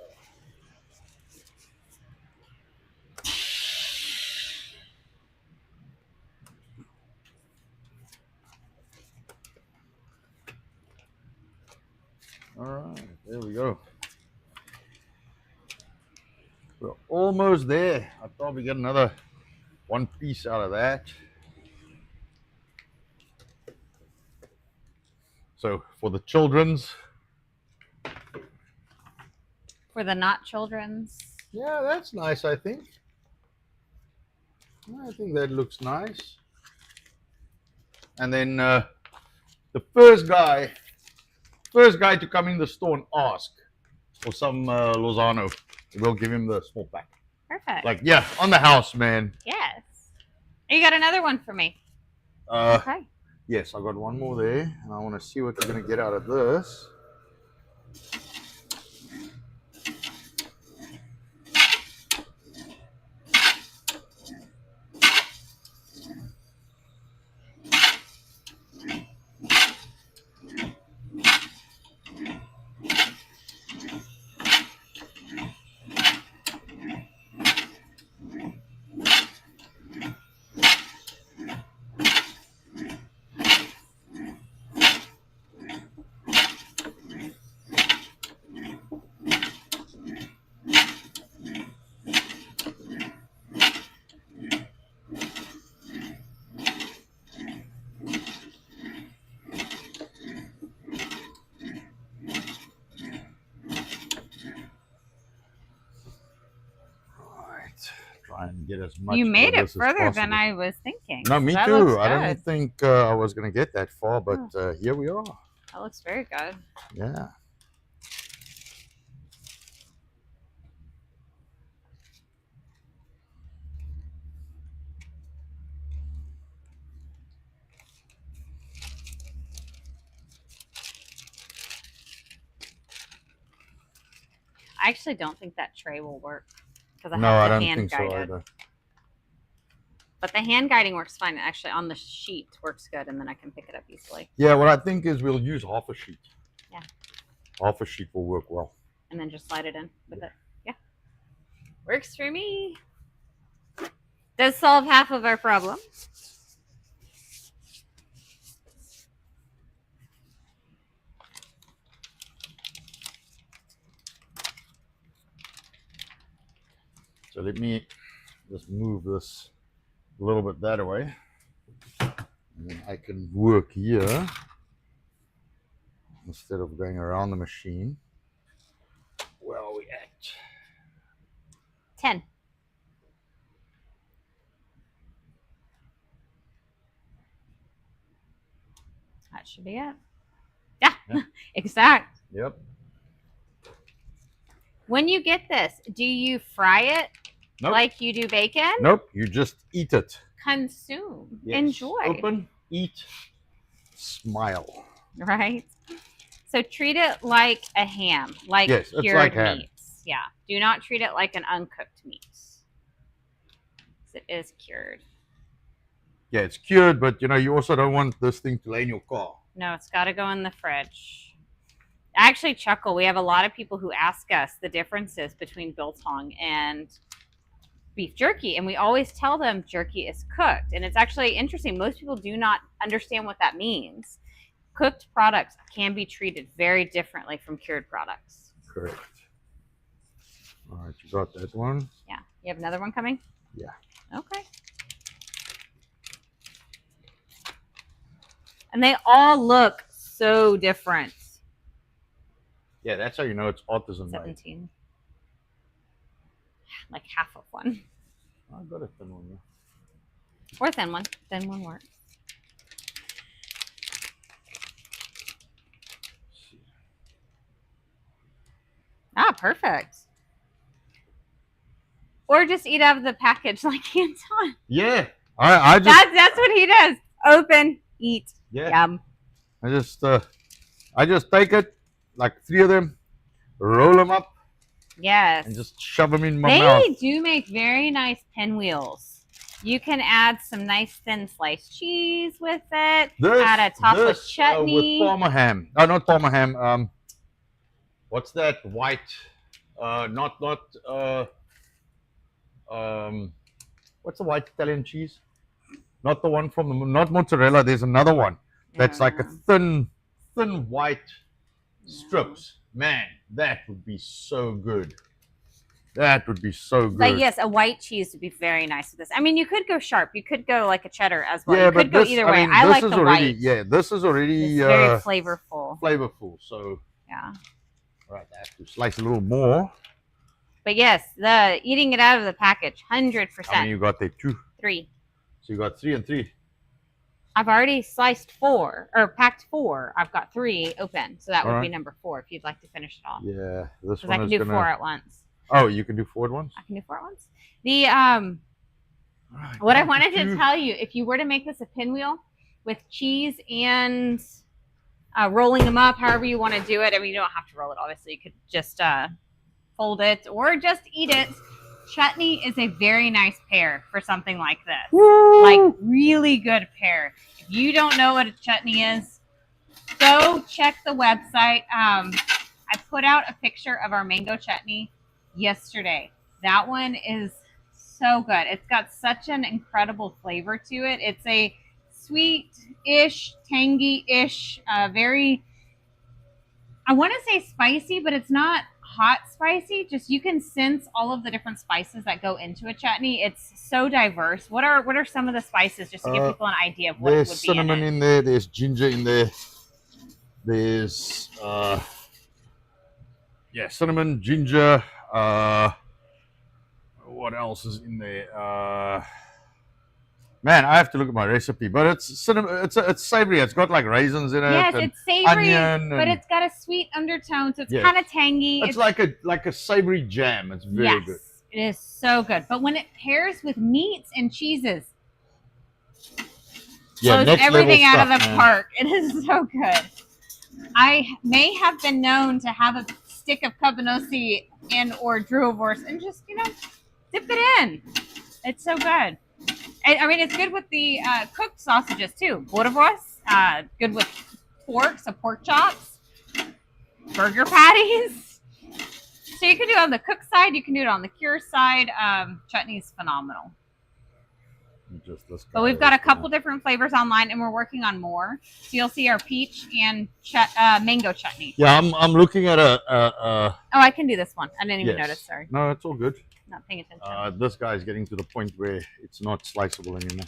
All right, there we go. We're almost there. I'll probably get another one piece out of that. So for the children's.
For the not children's.
Yeah, that's nice, I think. I think that looks nice. And then the first guy to come in the store and ask for some Lozano, we'll give him the small pack.
Perfect.
Like, yeah, on the house, man.
Yes. You got another one for me. Okay.
Yes, I got one more there, and I want to see what you're going to get out of this. Try and get as much.
You made it further than I was thinking. No, me too.
I don't think I was going to get that far, but here we are.
That looks very good.
Yeah.
I actually don't think that tray will work because I
No,
have
I
the
don't
hand
think so
guided.
either.
But the hand guiding works fine. Actually, on the sheet works good, and then I can pick it up easily.
Yeah, what I think is we'll use half a sheet.
Yeah.
Half a sheet will work well.
And then just slide it in with it. Yeah. Works for me. Does solve half of our problem.
So let me just move this a little bit that way. And then I can work here instead of going around the machine. Where are we at?
10. That should be it. Yeah. Exact.
Yep.
When you get this, do you fry it like you do bacon?
Nope. You just eat it.
Consume.
Yes.
Enjoy.
Open, eat, smile.
Right? So treat it like a ham, like cured
like ham.
meats. Yeah. Do not treat it like an uncooked meat. It is cured.
Yeah, it's cured, but you know, you also don't want this thing to lay in your car.
No, it's got to go in the fridge. I actually chuckle. We have a lot of people who ask us the differences between biltong and beef jerky, and we always tell them jerky is cooked. And it's actually interesting. Most people do not understand what that means. Cooked products can be treated very differently from cured products.
Correct. All right, you got that one.
Yeah. You have another one coming?
Yeah.
Okay. And they all look so different.
Yeah, that's how you know it's autism.
17. Like half of one.
I got a thin one. Yeah.
Or thin one. Thin one works. Ah, perfect. Or just eat out of the package like Anton.
Yeah. I just
That's what he does. Open, eat.
yeah.
Yum.
I just take it, like 3 of them, roll them up,
Yes.
and just shove them in my mouth.
They do make very nice pinwheels. You can add some nice thin sliced cheese with it. Add a top with chutney.
With Parma ham. Oh, not Parma ham. What's that white? What's the white Italian cheese? Not the one not mozzarella. There's another one that's like a thin white strips. Man, that would be so good. That would be so good.
But yes, a white cheese would be very nice with this. I mean, you could go sharp. You could go like a cheddar as well.
Yeah,
you could
but
go either way. I like the
already,
white.
Yeah, this is already
It's very flavorful.
Flavorful. So
yeah.
Right, I have to slice a little more.
But yes, the eating it out of the package, 100%.
How many you got there? 2.
3.
So you got 3 and 3.
I've already sliced 4 or packed 4. I've got 3 open, so that would be number 4 if you'd like to finish it off.
Yeah, this
one.
one
I can do 4 at once.
Oh, you can do 4 at once?
I can do 4 at once. The what I wanted to tell you, if you were to make this a pinwheel with cheese and rolling them up, however you want to do it. I mean, you don't have to roll it. Obviously, you could just fold it or just eat it. Chutney is a very nice pair for something like this.
Woo!
Like really good pair. If you don't know what a chutney is, go check the website. I put out a picture of our mango chutney yesterday. That one is so good. It's got such an incredible flavor to it. It's a sweet-ish, tangy-ish, very, I want to say spicy, but it's not hot spicy. Just you can sense all of the different spices that go into a chutney. It's so diverse. What are some of the spices, just to give people an idea of what would be in it?
There's cinnamon in there. There's ginger in there. There's cinnamon, ginger. What else is in there? Man, I have to look at my recipe, but it's cinnamon. It's savory. It's got like raisins in it.
Yes, it's savory,
but
it's got a sweet undertone, so it's kind of tangy.
It's like a savory jam. It's very good.
It is so good. But when it pairs with meats and cheeses, blows everything out of the park. It is so good. I may have been known to have a stick of cabanossi and or druivors and just dip it in. It's so good. I mean, it's good with the cooked sausages too. Boerewors, good with pork, so pork chops, burger patties. So you can do it on the cooked side. You can do it on the cure side. Chutney is phenomenal. But we've got a couple different flavors online, and we're working on more. So you'll see our peach and mango chutney.
Yeah, I'm looking at a.
Oh, I can do this one. I didn't even notice. Sorry.
No, it's all good.
Not paying attention.
This guy's getting to the point where it's not sliceable anymore.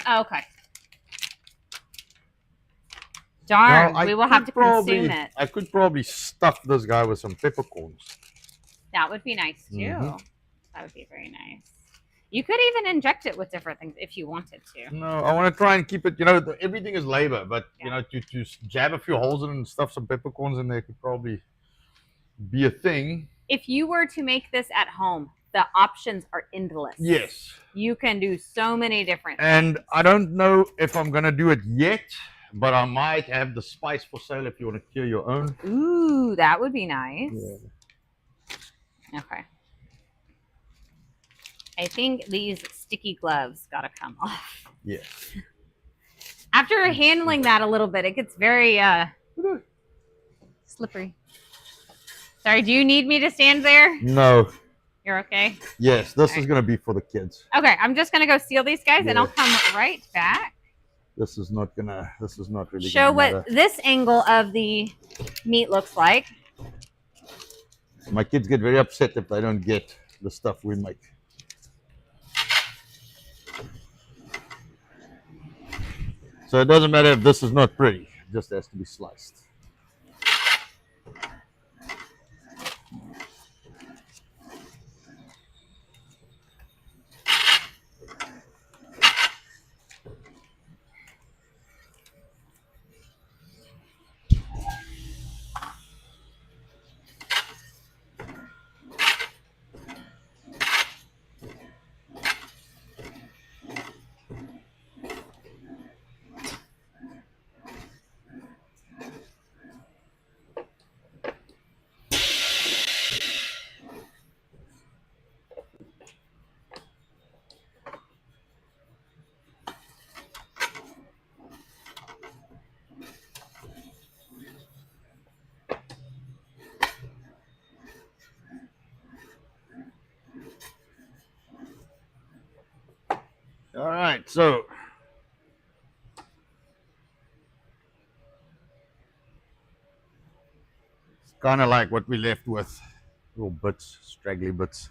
Oh, okay. Darn, we will have to consume it.
I could probably stuff this guy with some peppercorns.
That would be nice too. Mm-hmm. That would be very nice. You could even inject it with different things if you wanted to.
No, I want to try and keep it. Everything is labor, but to jab a few holes in it and stuff some peppercorns in there could probably be a thing.
If you were to make this at home, the options are endless.
Yes.
You can do so many different things.
And I don't know if I'm going to do it yet, but I might have the spice for sale if you want to cure your own.
Ooh, that would be nice. Yeah. Okay. I think these sticky gloves got to come off.
Yes.
After handling that a little bit, it gets very slippery. Sorry, do you need me to stand there?
No.
You're okay?
Yes, this
All
is
right.
going to be for the kids.
Okay, I'm just gonna go seal these guys, and
Yeah.
I'll come right back.
This is not really
Show
gonna
what
matter.
this angle of the meat looks like.
My kids get very upset if they don't get the stuff we make. So it doesn't matter if this is not pretty, it just has to be sliced. All right, so it's kind of like what we left with, little bits, straggly bits.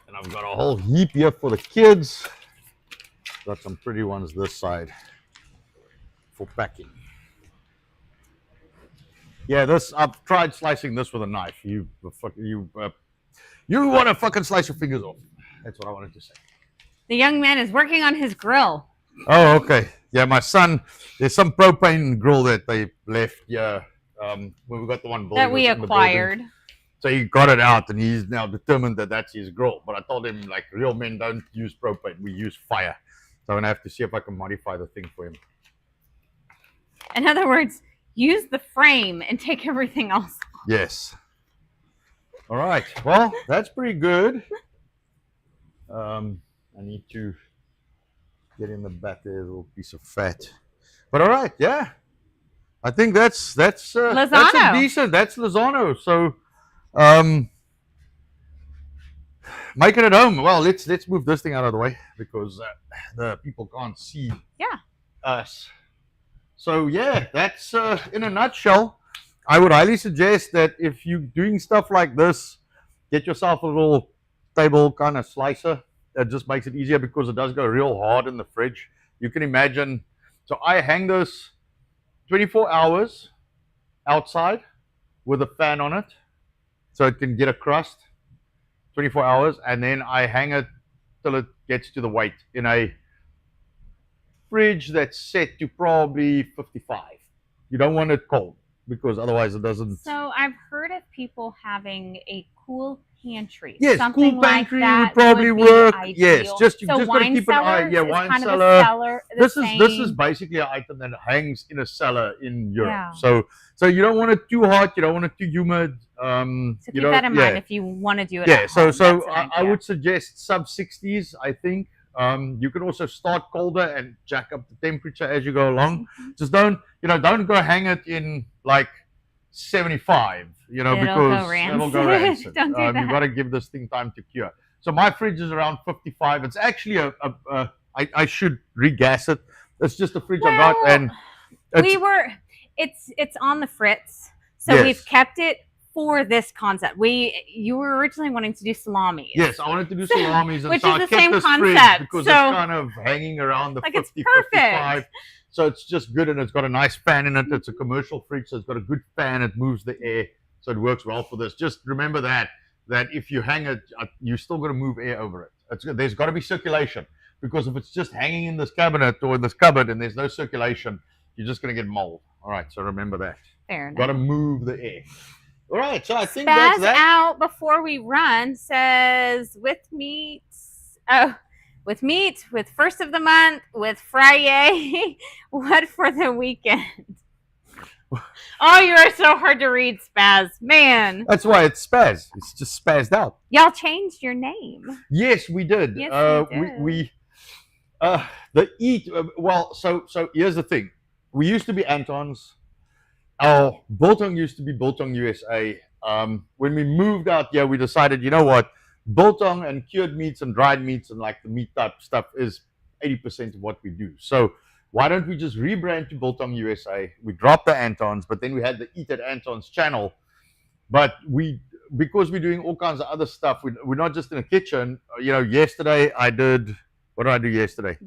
And I've got a whole heap here for the kids. Got some pretty ones this side for packing. Yeah, this I've tried slicing this with a knife. You want to fucking slice your fingers off. That's what I wanted to say.
The young man is working on his grill.
Oh, okay. Yeah, my son. There's some propane grill that they left. Yeah, when we got the one
That we
in the building.
acquired.
So he got it out, and he's now determined that that's his grill. But I told him, like, real men don't use propane; we use fire. So I'm gonna have to see if I can modify the thing for him.
In other words, use the frame and take everything else off.
Yes. All right. Well, that's pretty good. I need to get in the back there, a little piece of fat. But all right, yeah. I think that's that's a decent. That's Lozano. So, making it home. Well, let's move this thing out of the way because the people can't see us. So yeah, that's in a nutshell. I would highly suggest that if you're doing stuff like this, get yourself a little table kind of slicer. That just makes it easier because it does go real hard in the fridge. You can imagine. So I hang this 24 hours outside with a fan on it so it can get a crust. 24 hours, and then I hang it till it gets to the weight in a fridge that's set to probably 55. You don't want it cold because otherwise it doesn't.
So I've heard of people having a cool pantry.
Yes,
something
cool pantry
like that
would probably
would
work.
Ideal.
Yes, just you
so
just got to keep an eye. Yeah, wine
kind
cellar.
Of a cellar
This is basically an item that hangs in a cellar in Europe.
Yeah.
So you don't want it too hot. You don't want it too humid.
So keep that in mind if you want to do it.
Yeah.
At home.
So I would suggest sub 60s. I think. You can also start colder and jack up the temperature as you go along. Just don't go hang it in like 75, because it'll go rancid.
Don't do that.
You've got to give this thing time to cure. So my fridge is around 55. It's actually I should regas it. It's just a fridge I got, and
it's on the fritz. So we've kept it for this concept. You were originally wanting to do salami.
Yes, I wanted to do salamis, and
which
so
is
I
the
kept
same
this
concept.
fridge because
so,
it's kind of hanging around the
like
50,
it's perfect.
55. So it's just good, and it's got a nice fan in it. It's a commercial fridge, so it's got a good fan. It moves the air, so it works well for this. Just remember that if you hang it, you're still going to move air over it. There's got to be circulation, because if it's just hanging in this cabinet or in this cupboard and there's no circulation, you're just going to get mold. All right, so remember that.
Fair enough.
Got to move the air. All right, so I think
Spaz
that's that.
Out before we run says with meat, with first of the month, with Friday, what for the weekend? Oh, you are so hard to read, Spaz. Man.
That's why it's Spaz. It's just spazzed out.
Y'all changed your name.
Yes, we did.
Yes, we
did. So here's the thing. We used to be Antons. our biltong used to be Biltong USA. When we moved out here, we decided, you know what, biltong and cured meats and dried meats and like the meat type stuff is 80% of what we do. So why don't we just rebrand to Biltong USA? We dropped the Antons, but then we had the Eat at Antons channel. But because we're doing all kinds of other stuff, we're not just in a kitchen. Yesterday I did, what did I do yesterday?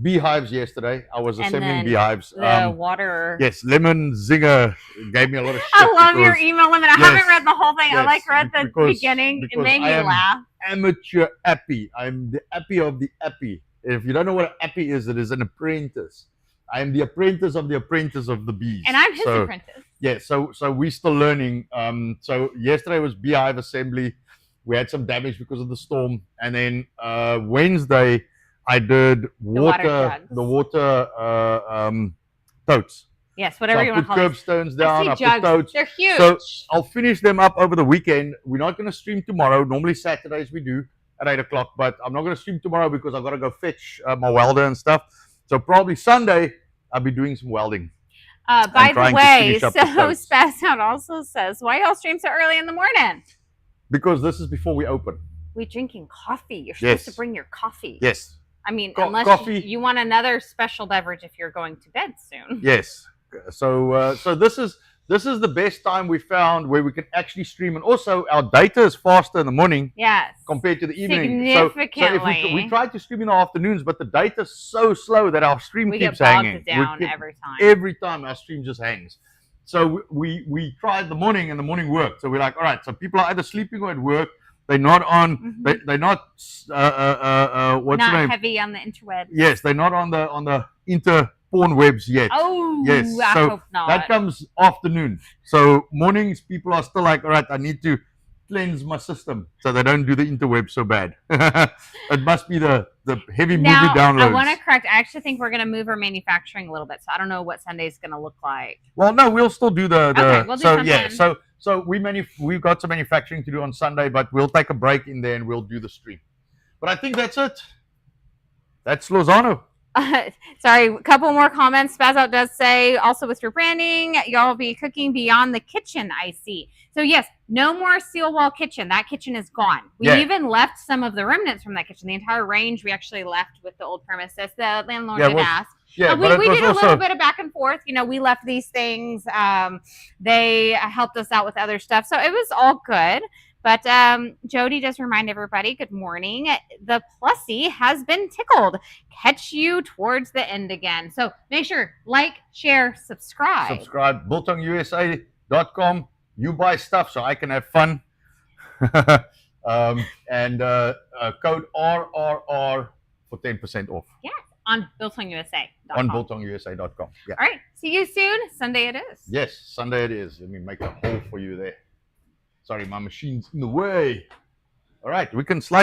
Beehives yesterday. I was
And
assembling
then
beehives.
The water.
Yes, Lemon Zinger gave me a lot of shit.
I love your email limit. I
Yes,
haven't read the whole thing. I
yes,
read the beginning. It
because
made me
I am
laugh.
Amateur appy. I'm the appy of the appy. If you don't know what an appy is, it is an apprentice. I am the apprentice of the bees.
And I'm his apprentice.
Yeah, so we're still learning. So yesterday was beehive assembly. We had some damage because of the storm, and then Wednesday I did the water totes.
Yes, whatever you want to call it.
I put curbstones down. I put totes.
They're huge.
So I'll finish them up over the weekend. We're not going to stream tomorrow. Normally Saturdays we do at 8 o'clock, but I'm not going to stream tomorrow because I've got to go fetch my welder and stuff. So probably Sunday I'll be doing some welding.
By the way, so Spaz Out also says, why y'all stream so early in the morning?
Because this is before we open.
We're drinking coffee. You're supposed to bring your coffee.
Yes.
I mean, unless you want another special beverage if you're going to bed soon.
Yes. So this is the best time we found where we can actually stream, and also our data is faster in the morning.
Yes.
Compared to the evening.
Significantly.
So if we try to stream in the afternoons, but the data is so slow that our stream keeps hanging.
Down every time.
Every time our stream just hangs. So we tried the morning, and the morning worked. So we're like, all right. So people are either sleeping or at work. They're not on. Mm-hmm. They're not. What's the name?
Heavy on the interwebs.
Yes, they're not on the porn webs yet.
Oh,
yes.
I hope not.
That comes afternoon. So mornings, people are still like, all right, I need to cleanse my system so they don't do the interweb so bad. It must be the heavy movie downloads.
I want to correct. I actually think we're going to move our manufacturing a little bit. So I don't know what Sunday's going to look like.
Well, no, we'll still do the
okay, we'll do something.
Yeah, so we've got some manufacturing to do on Sunday, but we'll take a break in there and we'll do the stream. But I think that's it. That's Lozano.
Sorry, a couple more comments. Spaz Out does say, also with your branding, y'all will be cooking beyond the kitchen, I see. So yes, no more seal wall kitchen. That kitchen is gone. We even left some of the remnants from that kitchen. The entire range we actually left with the old premises. The landlord did ask.
Yeah,
we did a little bit of back and forth. We left these things. They helped us out with other stuff. So it was all good. But Jody does remind everybody, good morning. The plusie has been tickled. Catch you towards the end again. So make sure, like, share, subscribe.
Subscribe, BiltongUSA.com. You buy stuff so I can have fun. And code RRR for 10% off.
Yes, on BiltongUSA.com.
On BiltongUSA.com. Yeah.
All right, see you soon. Sunday it is.
Yes, Sunday it is. Let me make a hole for you there. Sorry, my machine's in the way. All right, we can slide.